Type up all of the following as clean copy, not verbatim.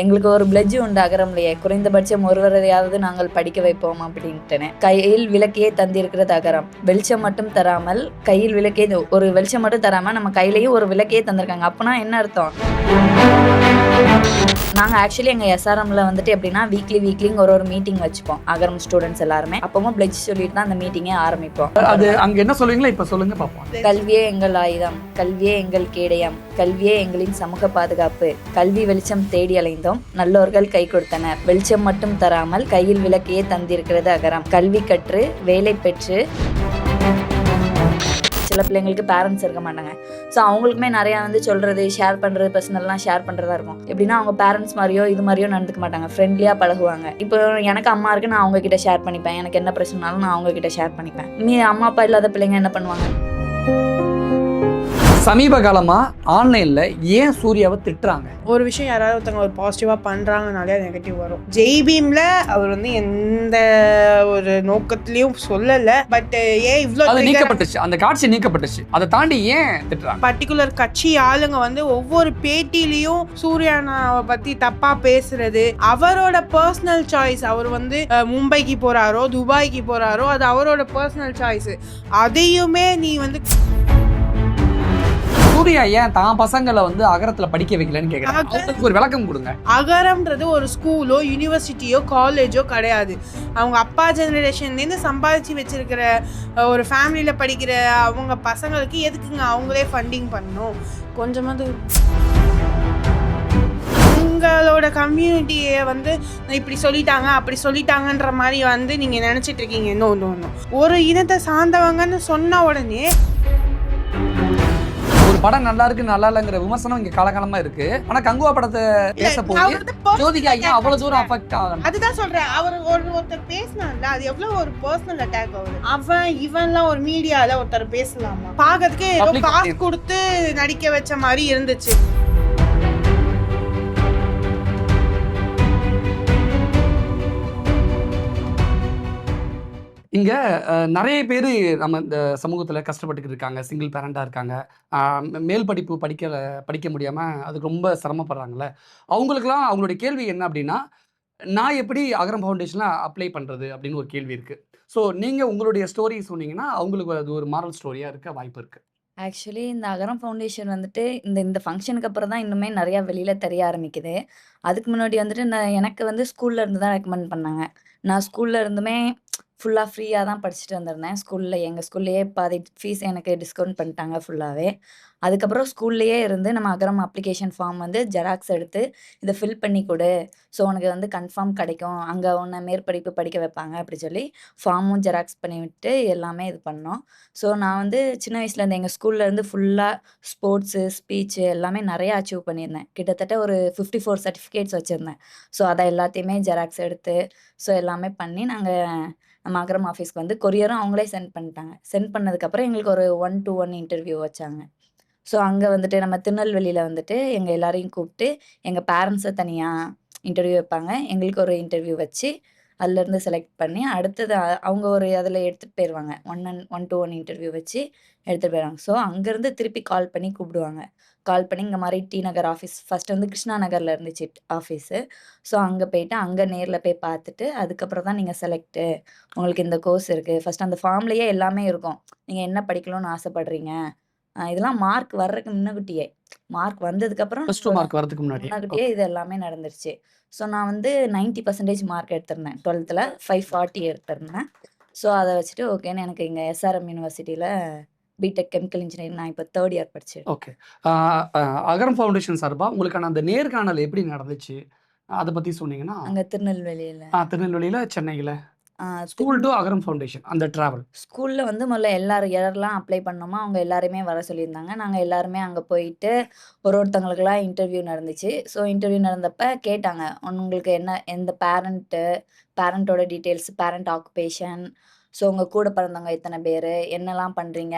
எங்களுக்கு ஒரு பிளட்ஜ் உண்டு அகரம்லையே, குறைந்தபட்சம் ஒருவரையாவது நாங்கள் படிக்க வைப்போம் அப்படின்ட்டுன்னு. கையில் விளக்கையே தந்திருக்கிறது அகரம். வெளிச்சம் மட்டும் தராமல் கையில் விளக்கே, ஒரு வெளிச்சம் மட்டும் தராமல் நம்ம கையிலையும் ஒரு விளக்கையே தந்திருக்காங்க. அப்போனா என்ன அர்த்தம்? நாங்கள் ஆக்சுவலி எங்கள் எஸ்ஆர்எம்ல வந்துட்டு எப்படின்னா வீக்லிங்க ஒரு மீட்டிங் வச்சுப்போம் அகரம் ஸ்டூடெண்ட்ஸ் எல்லாருமே. அப்பவும் பிளட்ஜ் சொல்லிட்டு தான் அந்த மீட்டிங்கே ஆரம்பிப்போம். அது அங்க என்ன சொல்லுவீங்களா இப்ப சொல்லுங்க பாப்போம். கல்வியே எங்கள் ஆயுதம், கல்வியே எங்கள் கேடயம், கல்வியே எங்களின் சமூக பாதுகாப்பு, கல்வி வெளிச்சம் தேடி அலைந்தோம், நல்லோர்கள் கை கொடுத்தனர், வெளிச்சம் மட்டும் தராமல் கையில் விளக்கையே தந்திருக்கிறது அகரம். கல்வி கற்று வேலை பெற்று, சில பிள்ளைங்களுக்கு பேரண்ட்ஸ் இருக்க மாட்டாங்க. ஸோ அவங்களுக்குமே நிறையா வந்து சொல்கிறது, ஷேர் பண்ணுறது, பர்சனல்லாம் ஷேர் பண்ணுறதா இருக்கும். எப்படின்னா அவங்க பேரண்ட்ஸ் மாதிரியோ இது மாதிரியோ நடந்துக்க மாட்டாங்க, ஃப்ரெண்ட்லியாக பழகுவாங்க. இப்போ எனக்கு அம்மா இருக்கு, நான் அவங்ககிட்ட ஷேர் பண்ணிப்பேன். எனக்கு என்ன பிரச்சனைனாலும் நான் அவங்ககிட்ட ஷேர் பண்ணிப்பேன். அம்மா அப்பா இல்லாத பிள்ளைங்க என்ன பண்ணுவாங்க? சமீப காலமா ஆன்லைன்ல ஏன் சூர்யாவை திட்டுறாங்க? ஒரு விஷயம் யாராவது ஒருத்தவங்க ஒரு பாசிட்டிவா பண்றாங்கனாலே அது நெகட்டிவ் வரும். ஜெய்பீம்ல அவர் வந்து எந்த ஒரு நோக்கத்திலயும் சொல்லல, பட் ஏன் இவ்வளவு நீக்கப்பட்டுச்சு, அந்த காட்சி நீக்கப்பட்டுச்சு, அதை தாண்டி ஏன் திட்டுறாங்க? பர்டிகுலர் கட்சி ஆளுங்க வந்து ஒவ்வொரு பேட்டிலையும் சூர்யானாவை பத்தி தப்பா பேசுறது அவரோட பர்சனல் சாய்ஸ். அவர் வந்து மும்பைக்கு போறாரோ துபாய்க்கு போறாரோ அது அவரோட பர்சனல் சாய்ஸ். அதையுமே நீ வந்து சூர்யா ஏன் தான் பசங்களை வந்து அகரத்துல படிக்க வைக்கலன்னு கேக்குறாங்க. ஒரு விளக்கம் கொடுங்க. அகரம்ன்றது ஒரு ஸ்கூலோ யூனிவர்சிட்டியோ காலேஜோ கிடையாது. அவங்க அப்பா ஜெனரேஷன்லேருந்து சம்பாதிச்சு வச்சிருக்கிற ஒரு ஃபேமிலியில படிக்கிற அவங்க பசங்களுக்கு எதுக்குங்க அவங்களே ஃபண்டிங் பண்ணணும்? கொஞ்சமாவது உங்களோட கம்யூனிட்டியை வந்து இப்படி சொல்லிட்டாங்க அப்படி சொல்லிட்டாங்கன்ற மாதிரி வந்து நீங்க நினைச்சிட்டு இருக்கீங்க. இன்னும் ஒரு இனத்தை சார்ந்தவங்கன்னு சொன்ன உடனே ஒரு படம் நல்லா இருக்கு நல்லா இல்லங்கிற விமர்சனம் இங்க காலகாலமா இருக்கு. ஆனா கங்குவா படத்தை பேச போது ஜோதிகா ஏன் அவ்வளவு தூரம் அஃபெக்ட் ஆகும்? அதுதான் சொல்றேன். அவர் ஒருத்தர் பேசினார்ல, அது எவ்வளவு ஒரு பர்சனல் அட்டாக் ஆகுது. இவன்லாம் ஒரு மீடியால ஒருத்தர் பேசலாமா? பாக்கிறதுக்கு ஏதோ காசு கொடுத்து நடிக்க வச்ச மாதிரி இருந்துச்சு. இங்க நிறைய பேர் நம்ம இந்த சமூகத்துல கஷ்டப்பட்டு இருக்காங்க, சிங்கிள் பேரண்டா இருக்காங்க, மேல் படிப்பு படிக்க முடியாம அதுக்கு ரொம்ப சிரமப்படுறாங்கல்ல. அவங்களுக்குலாம் அவங்களுடைய கேள்வி என்ன அப்படின்னா, நான் எப்படி அகரம் ஃபவுண்டேஷன்ல அப்ளை பண்றது அப்படின்னு ஒரு கேள்வி இருக்கு. ஸோ நீங்க உங்களுடைய ஸ்டோரி சொன்னீங்கன்னா அவங்களுக்கு அது ஒரு மாரல் ஸ்டோரியா இருக்க வாய்ப்பு இருக்கு. ஆக்சுவலி இந்த அகரம் ஃபவுண்டேஷன் வந்துட்டு இந்த ஃபங்க்ஷனுக்கு அப்புறம் தான் இன்னுமே நிறையா வெளியில் தெரிய ஆரம்பிக்குது. அதுக்கு முன்னாடி வந்துட்டு எனக்கு வந்து ஸ்கூல்ல இருந்து தான் ரெக்கமெண்ட் பண்ணாங்க. நான் ஸ்கூல்ல இருந்துமே ஃபுல்லாக ஃப்ரீயாக தான் படிச்சுட்டு வந்திருந்தேன். எங்கள் ஸ்கூல்லேயே பாதி ஃபீஸ் எனக்கு டிஸ்கவுண்ட் பண்ணிட்டாங்க ஃபுல்லாகவே. அதுக்கப்புறம் ஸ்கூல்லேயே இருந்து நம்ம அகரம் அப்ளிகேஷன் ஃபார்ம் வந்து ஜெராக்ஸ் எடுத்து இதை ஃபில் பண்ணி கொடு, ஸோ உனக்கு வந்து கன்ஃபார்ம் கிடைக்கும், அங்கே உன்னை மேற்படிப்பு படிக்க வைப்பாங்க அப்படி சொல்லி ஃபார்மும் ஜெராக்ஸ் பண்ணி விட்டு எல்லாமே இது பண்ணோம். ஸோ நான் வந்து சின்ன வயசுலேருந்து எங்கள் ஸ்கூல்லேருந்து ஃபுல்லாக ஸ்போர்ட்ஸு, ஸ்பீச்சு எல்லாமே நிறையா அச்சீவ் பண்ணியிருந்தேன். கிட்டத்தட்ட ஒரு 54 சர்டிஃபிகேட்ஸ் வச்சுருந்தேன். ஸோ அதை எல்லாத்தையுமே ஜெராக்ஸ் எடுத்து ஸோ எல்லாமே பண்ணி நம்ம அகரம் ஆஃபீஸ்க்கு வந்து கொரியரும் அவங்களே சென்ட் பண்ணிட்டாங்க. சென்ட் பண்ணதுக்கப்புறம் எங்களுக்கு ஒரு 1-to-1 இன்டர்வியூ வச்சாங்க. ஸோ அங்கே வந்துட்டு நம்ம திருநெல்வேலியில் வந்துட்டு எங்கள் எல்லாரையும் கூப்பிட்டு எங்கள் பேரண்ட்ஸை தனியாக இன்டர்வியூ வைப்பாங்க, எங்களுக்கு ஒரு இன்டர்வியூ வச்சு அதுலேருந்து செலக்ட் பண்ணி அடுத்தது அவங்க ஒரு அதில் எடுத்துகிட்டு போயிடுவாங்க. 1-to-1 இன்டர்வியூ வச்சு எடுத்துகிட்டு போயிடுவாங்க. ஸோ அங்கேருந்து திருப்பி கால் பண்ணி கூப்பிடுவாங்க. கால் பண்ணி இந்த மாதிரி டி நகர் ஆஃபீஸ், ஃபஸ்ட்டு வந்து கிருஷ்ணா நகரில் இருந்துச்சு ஆஃபீஸு. ஸோ அங்கே போயிட்டு அங்கே நேரில் போய் பார்த்துட்டு அதுக்கப்புறம் தான் நீங்கள் செலக்ட்டு, உங்களுக்கு இந்த கோர்ஸ் இருக்குது. ஃபஸ்ட்டு அந்த ஃபார்ம்லேயே எல்லாமே இருக்கும், நீங்கள் என்ன படிக்கணும்னு ஆசைப்படுறீங்க, இதெல்லாம் மார்க் வர்றதுக்கு முன்னக்கூட்டியே, மார்க் வந்ததுக்கப்புறம் மார்க் வரதுக்கு முன்னாடியே இது எல்லாமே நடந்துருச்சு. ஸோ நான் வந்து 90% மார்க் எடுத்திருந்தேன். 12th 540 எடுத்திருந்தேன். ஸோ அதை வச்சுட்டு ஓகேன்னு எனக்கு இங்கே எஸ்ஆர்எம் யூனிவர்சிட்டியில் பிடெக் கெமிக்கல் இன்ஜினியரிங் நான் இப்போ 3rd இயர் படிச்சேன். ஓகே. அகரம் ஃபவுண்டேஷன் சார்பா உங்களுக்கான அந்த நேர்காணல் எப்படி நடந்துச்சு அதை பற்றி சொன்னீங்கன்னா? அங்கே திருநெல்வேலியில் சென்னையில் ஸ்கூல் டு அகரம் ஃபவுண்டேஷன் அந்த டிராவல். ஸ்கூலில் வந்து முதல்ல யாரெல்லாம் அப்ளை பண்ணோமோ அவங்க எல்லாருமே வர சொல்லியிருந்தாங்க. நாங்கள் எல்லாருமே அங்கே போயிட்டு ஒருத்தவங்களுக்குலாம் இன்டர்வியூ நடந்துச்சு. ஸோ இன்டர்வியூ நடந்தப்ப கேட்டாங்க, உங்களுக்கு எந்த பேரண்ட்டோட டீட்டெயில்ஸ், பேரண்ட் ஆக்குபேஷன், ஸோ உங்கள் கூட பிறந்தவங்க எத்தனை பேர், என்னெல்லாம் பண்ணுறீங்க,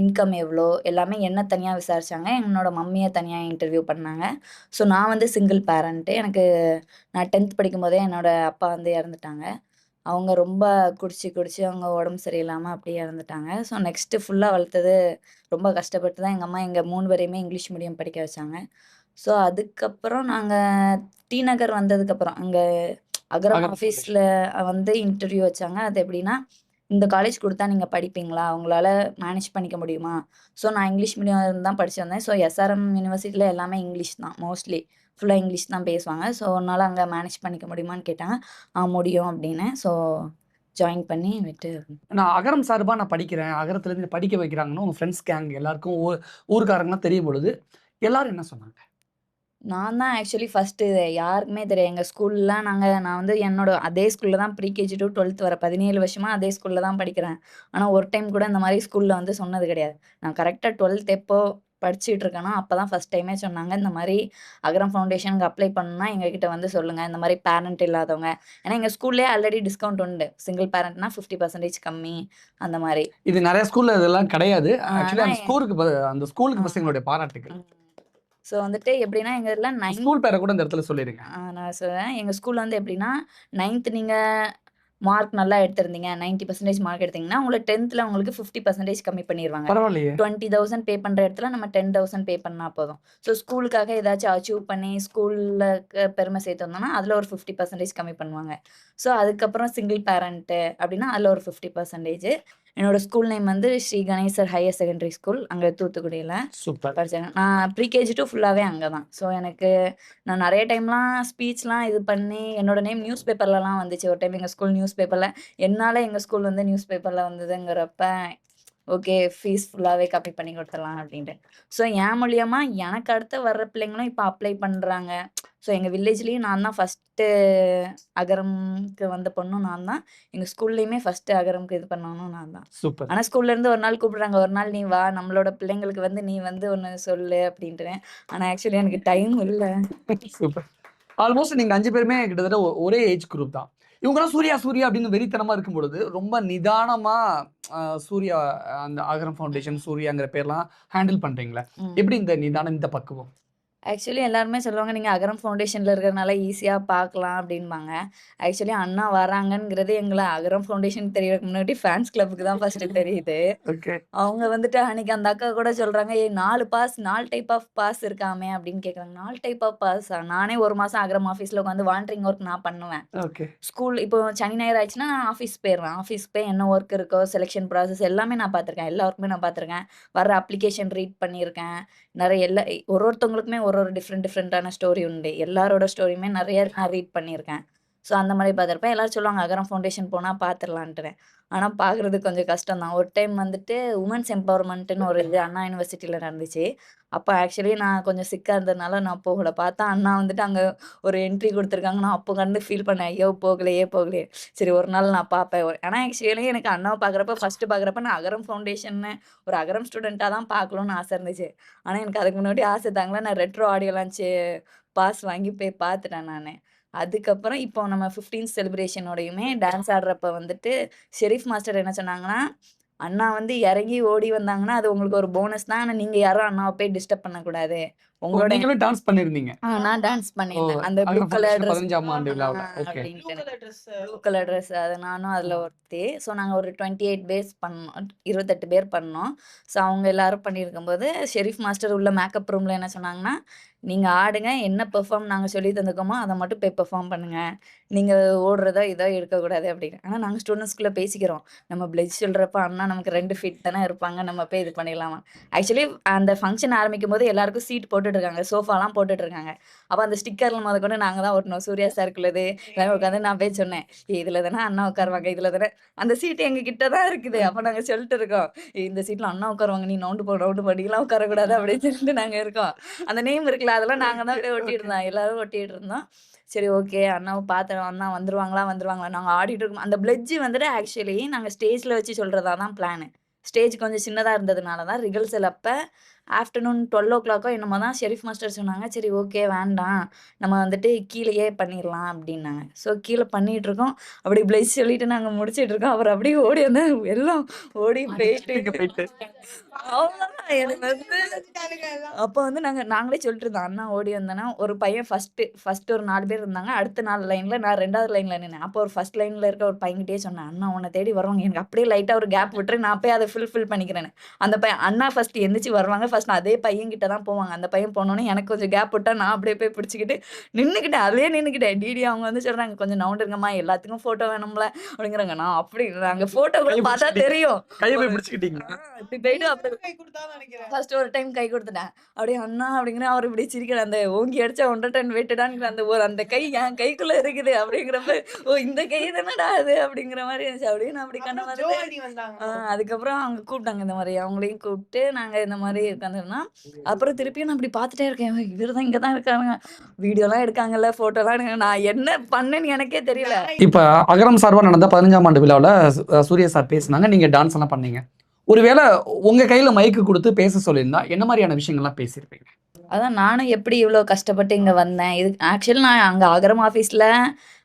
இன்கம் எவ்வளோ, எல்லாமே என்ன தனியாக விசாரிச்சாங்க. என்னோட மம்மியை தனியாக இன்டர்வியூ பண்ணாங்க. ஸோ நான் வந்து சிங்கிள் பேரண்ட்டு. நான் 10th படிக்கும்போதே என்னோட அப்பா வந்து இறந்துட்டாங்க. அவங்க ரொம்ப குடிச்சு அவங்க உடம்பு சரியில்லாமல் அப்படியே இறந்துட்டாங்க. ஸோ நெக்ஸ்ட்டு ஃபுல்லாக வளர்த்தது ரொம்ப கஷ்டப்பட்டு தான் எங்கள் அம்மா எங்கள் 3 பேரையுமே இங்கிலீஷ் மீடியம் படிக்க வச்சாங்க. ஸோ அதுக்கப்புறம் நாங்க டி நகர் வந்ததுக்கப்புறம், அங்க அகரம் அகரம் ஆஃபீஸ்ல வந்து இன்டர்வியூ வச்சாங்க. அது எப்படின்னா, இந்த காலேஜ் குடுத்தா நீங்க படிப்பீங்களா? உங்களால மேனேஜ் பண்ணிக்க முடியுமா? ஸோ நான் இங்கிலீஷ் மீடியம் தான் படிச்சு வந்தேன். ஸோ எஸ்ஆர்எம் யூனிவர்சிட்டில எல்லாமே இங்கிலீஷ் தான் மோஸ்ட்லி. ஃபுல்லா இங்கிலீஷ் தான் பேசுவாங்க. ஸோ உன்னால அங்க மேனேஜ் பண்ணிக்க முடியுமான்னு கேட்டாங்க. முடியும் அப்டின்னேன். ஸோ ஜாயின் பண்ணி விட்டு நான் அகரம் சார்பா நான் படிக்கிறேன். அகரத்துலேருந்து படிக்க வைக்கிறாங்கன்னு உங்க ஃப்ரெண்ட்ஸ் கேங் எல்லாருக்கும் ஊர்க்காரங்கலாம் தெரியும் பொழுது, எல்லாரும் என்ன சொன்னாங்க? நான் தான் ஆக்சுவலி ஃபர்ஸ்ட்டு யாருக்குமே தெரியாது. எங்க ஸ்கூல்லாம் நான் வந்து என்னோட அதே ஸ்கூல்ல தான் ப்ரீகேஜி டூ 12த் வர 17 வருஷமா அதே ஸ்கூல்ல தான் படிக்கிறேன். ஆனா ஒரு டைம் கூட இந்த மாரி ஸ்கூல்ல வந்து சொன்னது கிடையாது. நான் கரெக்ட்டா 12த் எப்போ படிச்சுட்டு இருக்கேனோ, அப்ப தான் ஃபர்ஸ்ட் டைமே சொன்னாங்க. இந்த மாரி அகரம் ஃபவுண்டேஷனுக்கு அப்ளை பண்ணணும்னா எங்ககிட்ட வந்து சொல்லுங்க. இந்த மாரி பேரண்ட் இல்லாதவங்க. ஏன்னா எங்க ஸ்கூல்லயே ஆல்ரெடி டிஸ்கவுண்ட் உண்டு. சிங்கிள் பேரண்ட்னா 50% கம்மி அந்த மாரி. இது நெறைய ஸ்கூல்ல இதெல்லாம் கிடையாது. ஆக்சுவலி ஆனா அந்த ஸ்கூலுக்கு ஆ. ஃபர்ஸ்ட் எங்களுடைய பாராட்டுக்கள். ம். ஸோ வந்துட்டு எப்படின்னா, எங்க இதுல 9th ஸ்கூல் பேர கூட இந்த இடத்துல சொல்லிருங்க. நான் சொல்றேன். எங்க ஸ்கூல்ல வந்து எப்படின்னா, 9th நீங்க மார்க் நல்லா எடுத்திருந்தீங்க. 90% மார்க் எடுத்தீங்கன்னா, உங்களுக்கு 10த்ல உங்களுக்கு 50% கம்மி பண்ணிருவாங்க. பரவாயில்லையே! 20,000 பே பண்ற இடத்துல நம்ம 10,000 பே பண்ணா போதும். ஸோ ஸ்கூலுக்காக ஏதாச்சும் அச்சீவ் பண்ணி ஸ்கூல்ல பெருமை சேர்த்து வந்தோம்னா, அதுல ஒரு 50% கம்மி பண்ணுவாங்க. ஸோ அதுக்கப்புறம் சிங்கிள் பேரண்ட் அப்படின்னா, அதுல ஒரு 50%. என்னோட ஸ்கூல் நேம் வந்து Sri Ganesar higher secondary school. அங்க தூத்துக்குடியில சூப்பர். படிச்சேன். நான் ப்ரீகேஜி டூ ஃபுல்லாவே அங்க தான். ஸோ எனக்கு நான் நெறைய டைம்லாம் ஸ்பீச்லாம் இது பண்ணி என்னோட நேம் நியூஸ் பேப்பர்லலாம் வந்துச்சு. ஒரு டைம் எங்க ஸ்கூல் நியூஸ் பேப்பர்ல என்னால எங்க ஸ்கூல் வந்து நியூஸ் பேப்பர்ல வந்ததுங்கிறப்ப, ஓகே ஃபீஸ் ஃபுல்லாவே கம்மி பண்ணி குடுத்துடலாம் அப்டின்ட்டு. ஸோ என் மூலியமா எனக்கு அடுத்து வர்ற பிள்ளைங்களும் இப்ப அப்ளை பண்றாங்க. ஸோ எங்க வில்லேஜ்லயும் நான் தான் ஃபர்ஸ்ட்டு அகரம்க்கு வந்த பொண்ணும் நான் தான். எங்க ஸ்கூல்லயுமே ஃபர்ஸ்ட்டு அகரம்க்கு இது பண்ணவனும் நான் தான். சூப்பர். ஆனா ஸ்கூல்ல இருந்து ஒரு நாள் கூப்பிடுறாங்க. ஒரு நாள் நீ வா நம்மளோட பிள்ளைங்களுக்கு வந்து நீ வந்து ஒண்ணு சொல்லு அப்டின்ட்டுன்னு. ஆனா ஆக்சுவலி எனக்கு டைம் இல்ல. சூப்பர். ஆல்மோஸ்ட் நீங்க 5 பேருமே கிட்டத்தட்ட ஒரே ஏஜ் குரூப் தான். இவங்கலாம் சூர்யா, சூர்யா அப்படின்னு வெறித்தனமா இருக்கும் பொழுது, ரொம்ப நிதானமா சூர்யா அந்த அகரம் ஃபவுண்டேஷன், சூர்யாங்கிற பேர்லாம் ஹேண்டில் பண்றீங்களா? ம். எப்படி இந்த நிதானம், இந்த பக்குவம்? ஆக்சுவலி எல்லாருமே சொல்லுவாங்க, "நீங்க அகரம் ஃபவுண்டேஷன்ல இருக்கிறனால ஈஸியா பார்க்கலாம்" அப்படின்பாங்க. ஆக்சுவலி அண்ணா வராங்கங்கிறது எங்கள அகரம் ஃபவுண்டேஷன் தெரியறதுக்கு முன்னாடி ஃபேன்ஸ் கிளப்புக்கு தான் ஃபர்ஸ்ட்டு தெரியுது. ஓகே. அவங்க வந்துட்டு அன்னைக்கு அந்த அக்கா கூட சொல்றாங்க, "ஏய் 4 டைப் ஆஃப் பாஸ் இருக்காமே" அப்படின்னு கேட்குறாங்க. 4 டைப் ஆஃப் பாஸா? நானே 1 மாசம் அகரம் ஆஃபீஸ்ல உட்காந்து வாலண்டரிங் ஒர்க் நான் பண்ணுவேன். ஓகே. ஸ்கூல் இப்போ சனி, ஞாயிறு ஆயிடுச்சுன்னா நான் ஆஃபீஸ் போயிருவேன். ஆஃபீஸ் போய் என்ன ஒர்க் இருக்கோ, செலக்ஷன் ப்ராசஸ் எல்லாமே நான் பார்த்துருக்கேன். எல்லா ஒர்க்குமே நான் பார்த்துருக்கேன். வர்ற அப்ளிகேஷன் ரீட் பண்ணியிருக்கேன். நெறைய ஒருத்தவங்களுக்குமே ஒரு டிஃப்ரெண்டான ஸ்டோரி உண்டு. எல்லாரோட ஸ்டோரியுமே நெறைய நான் ரீட் பண்ணியிருக்கேன். ஸோ அந்த மாரி பார்த்துருப்பேன். எல்லாரும் சொல்லுவாங்க, "அகரம் ஃபவுண்டேஷன் போனா பார்த்துரலான்ட்டுன்னு." ஆனா பார்க்குறது கொஞ்சம் கஷ்டம் தான். ஒரு டைம் வந்துட்டு உமன்ஸ் எம்பவர்மெண்ட்ன்னு ஒரு இது அண்ணா யூனிவர்சிட்டில நடந்துச்சு. அப்ப ஆக்சுவலி நான் கொஞ்சம் சிக்கா இருந்ததுனால நான் போகல. பார்த்தா அண்ணா வந்துட்டு அங்க ஒரு என்ட்ரி குடுத்துருக்காங்க. நான் அப்போ உட்காந்து ஃபீல் பண்ணேன். ஐயோ! போகலையே. சரி ஒரு நாள் நான் பார்ப்பேன். ஆனா ஆக்சுவலி எனக்கு அண்ணாவ பார்க்குறப்ப ஃபர்ஸ்ட்டு பார்க்குறப்ப நான் அகரம் ஃபவுண்டேஷன்னு ஒரு அகரம் ஸ்டூடெண்ட்டா தான் பார்க்கணும்னு ஆசை இருந்துச்சு. ஆனா எனக்கு அதுக்கு முன்னாடி ஆசை தாங்கல. நான் ரெட்ரோ ஆடியோ லான்ச் பாஸ் வாங்கி போய் பார்த்துட்டேன் நானு. அதுக்கப்புறம் இப்போ நம்ம 15த் செலிப்ரேஷனோடையுமே டான்ஸ் ஆடுறப்ப வந்துட்டு ஷெரீஃப் மாஸ்டர் என்ன சொன்னாங்கன்னா, "அண்ணா வந்து இறங்கி ஓடி வந்தாங்கன்னா, அது உங்களுக்கு ஒரு போனஸ் தான். ஆனா நீங்க யாரும் அண்ணாவ போய் டிஸ்டர்ப் பண்ணக்கூடாது. ஓ! உங்களோட" நீங்களும் டான்ஸ் பண்ணியிருந்தீங்க. நான் டான்ஸ் ஓ! பண்ணியிருந்தேன். அந்த ப்ளூ அகரம் கலர் ஃபவுண்டேஷன் ட்ரெஸ் 15ஆம் ஆண்டு விழாவுல. ஓகே. ப்ளூ அப்படின்ட்டு. Colour dress blue colour dress அது நானும் அதில ஒருத்தி. ஸோ நாங்க ஒரு 28 பேர்ஸ் பண்ணோம். 28 பேர் பண்ணோம். ஸோ அவங்க எல்லாரும் பண்ணியிருக்கும்போது, ஷெரீஃப் மாஸ்டர் உள்ள மேக்கப் ரூம்ல என்ன சொன்னாங்கன்னா, "நீங்க ஆடுங்க. என்ன பெர்ஃபார்ம் நாங்க சொல்லி தந்துருக்கோமோ, அத மட்டும் போய் பெர்ஃபார்ம் பண்ணுங்க. நீங்க ஓடுறதோ, இதோ எடுக்கக்கூடாது" அப்படின்னு. ஆனா நாங்க ஸ்டூடண்ட்ஸ்குள்ள பேசிக்கிறோம். நம்ம பிளட்ஜ் சொல்றப்ப அண்ணா நமக்கு 2 ஃபீட் தானே இருப்பாங்க. நம்ம போய் இது பண்ணிடலாமா. ஆக்சுவலி அந்த ஃபங்ஷன் ஆரம்பிக்கும்போது எல்லாருக்கும் சீட் போட்டுட்டு இருக்காங்க. சோஃபாலாம் போட்டுட்டு இருக்காங்க. அப்ப அந்த ஸ்டிக்கர்ல மொதற்கொண்டு நாங்க தான் ஒட்டணும். சூர்யா சாருக்குள்ளது. எல்லாமே உட்காந்து நான் போய் சொன்னேன். "இதுல தானே அண்ணா உட்காருவாங்க. இதுல தானே" அந்த சீட் எங்க கிட்ட தான் இருக்குது. அப்ப நாங்க சொல்லிட்டு இருக்கோம். "இந்த சீட்ல அண்ணா உட்காருவாங்க. நீ நவுண்டு போ. நீலாம் உட்காரக்கூடாது" அப்படின்னு சொல்லிட்டு நாங்க இருக்கோம். அந்த நேம் இருக்குல்ல, அதெல்லாம் நாங்க தான் போய் ஒட்டிட்டு இருந்தோம். எல்லாரும் ஒட்டிட்டு இருந்தோம். சரி ஓகே. அண்ணாவ பார்த்தோம். அண்ணா வந்துருவாங்களா? நாங்க ஆடிட்டு இருக்கோம். அந்த பிளட்ஜ் வந்துட்டு ஆக்சுவலி நாங்க ஸ்டேஜ்ல வச்சு சொல்றதா தான் பிளானு. ஸ்டேஜ் கொஞ்சம் சின்னதா இருந்ததுனால தான் ரிஹர்சல் அப்ப ஆஃப்டர்நூன் 12:00 என்னமோ தான் ஷெரீஃப் மாஸ்டர் சொன்னாங்க. சரி ஓகே வேண்டாம். நம்ம வந்துட்டு கீழயே பண்ணிரலாம் அப்டின்னாங்க. ஸோ கீழ பண்ணிட்டுருக்கோம். அப்படி பிளஸ் சொல்லிட்டு நாங்க முடிச்சுட்டு இருக்கோம். அவர் அப்படியே ஓடி வந்து எல்லாம் ஓடி போயிட்டு அவ்வளோதான் எனக்கு வந்து அப்ப வந்து நாங்களே சொல்லிட்டு இருந்தோம். அண்ணா ஓடி வந்தோன்னா, ஒரு பையன் ஃபர்ஸ்ட் ஒரு 4 பேர் இருந்தாங்க. அடுத்த 4 லைன்ல நான் 2வது லைன்ல நின்னேன். அப்போ ஒரு ஃபர்ஸ்ட் லைன்ல இருக்க ஒரு பையன்கிட்டயே சொன்னேன். "அண்ணா உன்ன தேடி வருவாங்க. எனக்கு அப்படியே லைட்டா ஒரு கேப் விட்டுரு. நான் போய் அத ஃபில் பண்ணிக்கிறேன்னு." அந்த பையன் அண்ணா ஃபர்ஸ்ட் எந்திரிச்சு வருவாங்க. ஃபர்ஸ்ட் அதே பையன்கிட்ட தான் போவாங்க. அந்த பையன் போனோனே எனக்கு கொஞ்சம் கேப் விட்டா நான் அப்படியே போய் பிடிச்சுக்கிட்டு நின்னுக்கிட்டேன். அதிலேயே நின்னுக்கிட்டேன். டிடி அவங்க வந்து சொல்றாங்க, "கொஞ்சம் நவுண்டுங்கம்மா எல்லாத்துக்கும் ஃபோட்டோ வேணும்ல" அப்படிங்கிறாங்க. நான் அப்படி அங்க ஃபோட்டோ கூட கைய பார்த்தா பிடிச்சுக்கிட்டீங்க. தெரியும். கைய போய் ஒரு பிடிச்சுக்கிட்டீங்க. இப்படி போயிட்டு அப்படி கை கொடுத்தான்னு நினைக்கிறேன். ஃபர்ஸ்ட் ஒரு டைம் கை குடுத்துட்டேன். அப்படியே அண்ணா அப்படிங்கிறேன். அவரு இப்படி சிரிக்கிறாரு. அந்த ஓங்கி அடிச்சா 1 டன் வெயிட்டடான்னு அந்த கை என் கைக்குள்ள இருக்குது அப்படிங்கிறப்ப, ஓ இந்த கை தானடா அது அப்படிங்கிற மாரி இருந்துச்சு. அப்படியே நான் அப்படி கண்ண அப்புறம் பார்த்துட்டு ஜோவானி வந்தாங்க. அதுக்கப்புறம் அவங்க கூப்பிட்டாங்க இந்த மாரி. அவங்களையும் கூப்பிட்டு நாங்க இந்த மாரி உட்காந்துருந்தோம். அப்புறம் திருப்பியும் நான் இப்படி பார்த்துட்டே இருக்கேன். இவரு தான் இங்க தான் இருக்காங்க. வீடியோலாம் எடுக்காங்கல்ல, ஃபோட்டோலாம் எடுக்காங்க. நான் என்ன பண்ணேன்னு எனக்கே தெரியல. இப்ப அகரம் சார்பா நடந்த 15ஆம் ஆண்டு விழாவுல சூர்யா சார் பேசுனாங்க. நீங்க டான்ஸ் எல்லாம் பண்ணீங்க. ஒருவேளை உங்க கையில மைக்கு குடுத்து பேச சொல்லியிருந்தா என்ன மாரியான விஷயங்கள்லாம் பேசியிருப்பீங்க? அதான் நானும் எப்படி இவ்ளோ கஷ்டப்பட்டு இங்க வந்தேன். இது ஆக்சுவலி நான் அங்க அகரம் ஆஃபீஸ்ல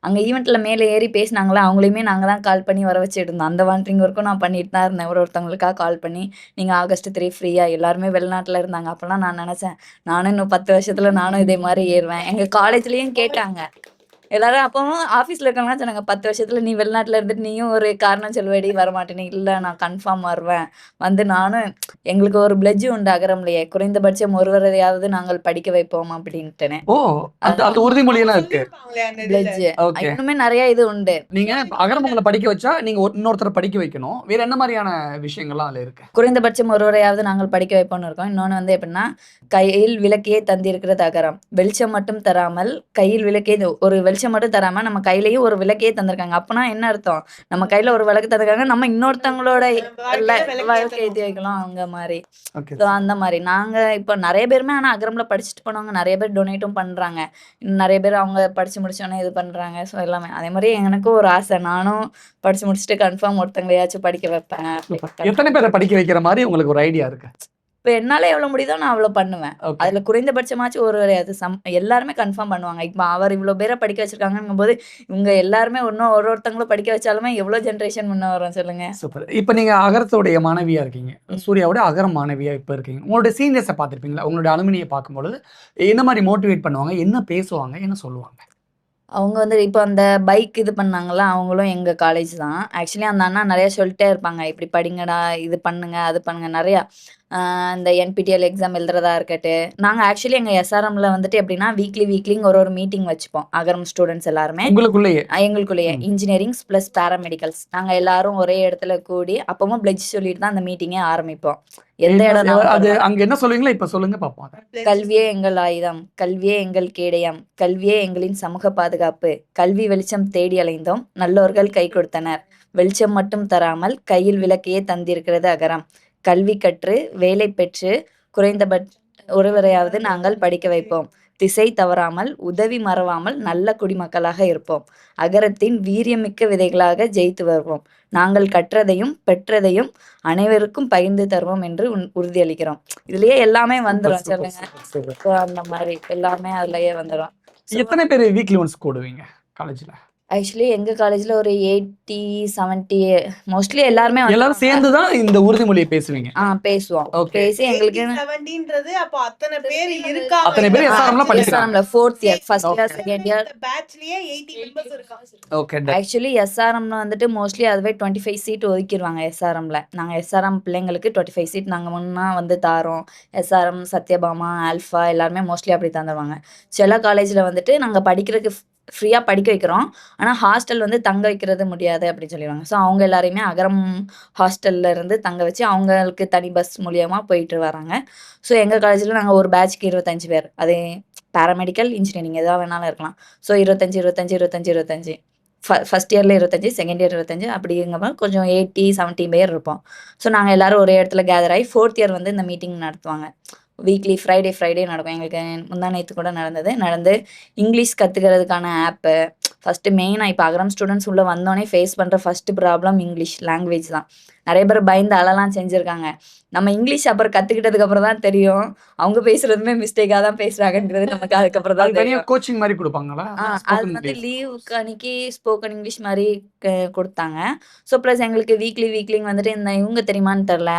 அங்க ஈவென்ட்ல மேல ஏறி பேசினாங்கல்ல, அவங்களையுமே நாங்க தான் கால் பண்ணி வர வச்சுட்டு இருந்தோம். அந்த வாலண்டியரிங் ஒர்க்கும் நான் பண்ணிட்டு தான் இருந்தேன். ஒருத்தவங்களுக்காக கால் பண்ணி, நீங்க ஆகஸ்ட் 3 ஃப்ரீயா எல்லாருமே வெளிநாட்டுல இருந்தாங்க. அப்பலாம் நான் நெனச்சேன், நானும் இன்னும் 10 வருஷத்துல நானும் இதே மாரி ஏறுவேன். எங்க காலேஜ்லயும் கேட்டாங்க. எல்லாரும் அப்பவும் ஆஃபீஸ்ல இருக்கவங்கலாம் சொன்னாங்க, 10 வருஷத்துல நீ வெளிநாட்டுல இருந்துட்டு நீயும் ஒரு காரணம் சொல்லுவடி வரமாட்டேன்னு. இல்ல நான் கன்ஃபார்ம் வருவேன். வந்து நானும் எங்களுக்கு ஒரு பிளட்ஜ் உண்டு அகரம்லயே. குறைந்தபட்சம் ஒருவரையாவது நாங்கள் படிக்க வைப்போம் அப்படின்ட்டுன்னு. ஓ! அந்த உறுதிமொழியெல்லாம் இருக்கு. சொல்லிருப்பாங்களே அந்த இதுல. பிளட்ஜ். ஓகே. இன்னுமே நெறைய இது உண்டு. நீங்க அகரம் உங்கள படிக்க வச்சா, நீங்க இன்னொருத்தர படிக்க வைக்கணும். வேற என்ன மாரியான விஷயங்கள்லாம் அதுல இருக்கு? குறைந்தபட்சம் ஒருவரையாவது நாங்கள் படிக்க வைப்போம்னு இருக்கோம். இன்னொன்னு வந்து எப்படின்னா, கையில் விளக்கியே தந்திருக்கிறது அகரம். வெளிச்சம் மட்டும் தராமல் கையில் விளக்கே ஒரு வெளிச்சம் மட்டும் தராம நம்ம கையிலயும் ஒரு விளக்கே தந்திருக்காங்க. அப்பனா என்ன அர்த்தம்? நம்ம கையில ஒரு விளக்கு தந்திருக்காங்க. நம்ம இன்னொருத்தவங்களோட வாழ்க்கை ஏத்தி வைக்கலாம் அங்க மாரி. ஓகே. ஸோ அந்த மாரி. நாங்க இப்ப நெறைய பேருமே ஆனா அகரம்ல படிச்சுட்டு போனவங்க நெறைய பேர் டொனேட்டும் பண்றாங்க. நெறைய பேர் அவங்க படிச்சு முடிச்சோனே இது பண்றாங்க. ஸோ எல்லாமே. அதே மாரி எனக்கும் ஒரு ஆசை. நானும் படிச்சு முடிச்சுட்டு கன்ஃபார்ம் ஒருத்தங்களையாச்சும் படிக்க வைப்பேன். எத்தனை பேர படிக்க வைக்கிற மாரி உங்களுக்கு ஒரு ஐடியா இருக்கு? இப்ப என்னால எவ்வளோ முடியுதோ நான் அவ்வளோ பண்ணுவேன். ஓகே. அதுல குறைந்தபட்சமாச்சும் ஒருவரையாவது எல்லாருமே கன்ஃபார்ம் பண்ணுவாங்க. இப்ப அவர் இவ்ளோ பேர படிக்க வச்சிருக்காங்கங்கும்போது, இவங்க எல்லாருமே இன்னும் ஒருத்தவங்களும் படிக்க வச்சாலுமே எவ்வளோ ஜெனரேஷன் முன்ன வரும் சொல்லுங்க. சூப்பர். இப்ப நீங்க அகரத்தோடைய மாணவியா இருக்கீங்க. சூர்யாவோட அகரம் மாணவியா இப்ப இருக்கீங்க. உங்களுடைய சீனியர்ஸ பார்த்திருப்பீங்களா? உங்களுடைய அலுமினிய பார்க்கும்பொழுது என்ன மாரி மோட்டிவேட் பண்ணுவாங்க? என்ன பேசுவாங்க? என்ன சொல்லுவாங்க? அவங்க வந்து இப்ப அந்த பைக் இது பண்ணாங்கல்ல, அவங்களும் எங்க காலேஜ் தான். ஆக்சுவலி அந்த அண்ணா நெறைய சொல்லிட்டே இருப்பாங்க. இப்படி படிங்கடா, இது பண்ணுங்க, அது பண்ணுங்க நெறையா. இந்த என்பிடிஎல் எக்ஸாம் எழுதுறதா இருக்கட்டும். நாங்க ஆக்சுவலி எங்க எஸ்ஆர்எம்ல வந்துட்டு எப்படின்னா, வீக்லி ஒரு மீட்டிங் வச்சுப்போம். அகரம் ஸ்டூடண்ட்ஸ் எல்லாருமே. உங்களுக்குள்ளேயே? எங்களுக்குள்ளேயே ம். Engineerings plus paramedicals. நாங்க எல்லாரும் ஒரே இடத்துல கூடி அப்பவும் பிளட்ஜ் சொல்லிட்டு தான் அந்த மீட்டிங்கே ஆரம்பிப்போம். எந்த இடம்னாலும் அது பரவால்ல. அங்க என்ன சொல்லுவீங்களோ இப்ப சொல்லுங்க பார்ப்போம் அத. கல்வியே எங்கள் ஆயுதம், கல்வியே எங்கள் கேடயம், கல்வியே எங்களின் சமூக பாதுகாப்பு, கல்வி வெளிச்சம் தேடி அலைந்தோம், நல்லோர்கள் கை கொடுத்தனர், வெளிச்சம் மட்டும் தராமல் கையில் விளக்கையே தந்திருக்கிறது அகரம், கல்வி கற்று வேலை பெற்று குறைந்தபட்ச ஒருவரையாவது நாங்கள் படிக்க வைப்போம், திசை தவறாமல் உதவி மறவாமல் நல்ல குடிமக்களாக இருப்போம், அகரத்தின் வீரியமிக்க விதைகளாக ஜெயித்து வருவோம், நாங்கள் கற்றதையும் பெற்றதையும் அனைவருக்கும் பகிர்ந்து தருவோம் என்று உறுதியளிக்கிறோம். இதுலயே எல்லாமே வந்துரும் சூப்பர், சொல்லுங்க. Super, super. So, அந்த மாதிரி எல்லாமே அதுலயே வந்துரும். So, எத்தனை பேர் வீக்லி ஒன்ஸ் கூடுவீங்க காலேஜ்ல? ஆக்சுவலி எங்க காலேஜ்ல ஒரு 80, 70 மோஸ்ட்லி எல்லாருமே எல்லாரும் சேர்ந்து தான் இந்த உறுதிமொழியை பேசுவீங்க. பேசுவோம். ஓகே. பேசி எங்களுக்கு 70ன்றது அப்போ அத்தனை பேர் இருக்காங்க. அத்தனை பேர் SRM-ல படிக்கிறாங்க. எஸ்ஆர்எம்ல 4th year, first year, Okay. Second year. இந்த பேட்ச்லயே 80 மெம்பர்ஸ் இருக்காங்க. ஓகே. டன். ஆக்சுவலி எஸ்ஆர்எம்ல வந்துட்டு மோஸ்ட்லி அதுவே 25 சீட் ஒதுக்கிடுவாங்க எஸ்ஆர்எம்ல. நாங்க எஸ்ஆர்எம் பிள்ளைங்களுக்கு 25 சீட் நாங்க முன்னா வந்து தாரோம். எஸ்ஆர்எம், சத்யபாமா, ஆல்ஃபா எல்லாருமே மோஸ்ட்லி அப்படி தந்துருவாங்க. சில காலேஜ்ல வந்துட்டு நாங்க படிக்கிறதுக்கு ஃப்ரீயா படிக்க வைக்கிறோம். ஆனா ஹாஸ்டல் வந்து தங்க வைக்கிறது முடியாது அப்படின்னு சொல்லிடுவாங்க. ஸோ அவங்க எல்லாரையுமே அகரம் ஹாஸ்டல்ல இருந்து தங்க வச்சு அவங்களுக்கு தனி பஸ் மூலியமா போயிட்டு வராங்க. ஸோ எங்க காலேஜ்ல நாங்க ஒரு பேட்ச்க்கு 25 பேர். அது பேராமெடிக்கல், இன்ஜினியரிங் எதா வேணாலும் இருக்கலாம். ஸோ 25 ஃபர்ஸ்ட் இயர்ல 25, செகண்ட் இயர் 25 அப்படிங்கும்போது கொஞ்சம் 80, 70 பேர் இருப்போம். ஸோ நாங்க எல்லாரும் ஒரே இடத்துல கேதர் ஆகி 4th இயர் வந்து இந்த மீட்டிங் நடத்துவாங்க. வீக்லி ஃப்ரைடே நடக்கும். எங்களுக்கு முந்தா நேத்து கூட நடந்து இங்கிலீஷ் கத்துக்கிறதுக்கான ஆப்பு. ஃபர்ஸ்ட் மெயினா இப்ப அகரம் ஸ்டூடண்ட்ஸ் உள்ள வந்தோனே ஃபேஸ் பண்ற ஃபர்ஸ்ட் ப்ராப்ளம் இங்கிலீஷ் லாங்குவேஜ் தான். நெறைய பேர் பயந்து அழலாம் செஞ்சிருக்காங்க. நம்ம இங்கிலீஷ் அப்புறம் கத்துக்கிட்டதுக்கு அப்புறம் தான் தெரியும். அவங்க பேசுறதுமே மிஸ்டேக்கா தான் பேசுறாங்கன்றது நமக்கு அதுக்கப்புறம் தான் அதுக்கு தனியா தெரியும். கோச்சிங் மாதிரி கொடுப்பாங்களா? அது ஸ்போக்கன் வந்து இங்கிலீஷ். லீவுக்கு அன்னைக்கு ஸ்போக்கன் இங்கிலீஷ் மாரி குடுத்தாங்க. ஸோ ப்ளஸ் எங்களுக்கு வீக்லி வந்துட்டு இவங்க தெரியுமான்னு தெரியல.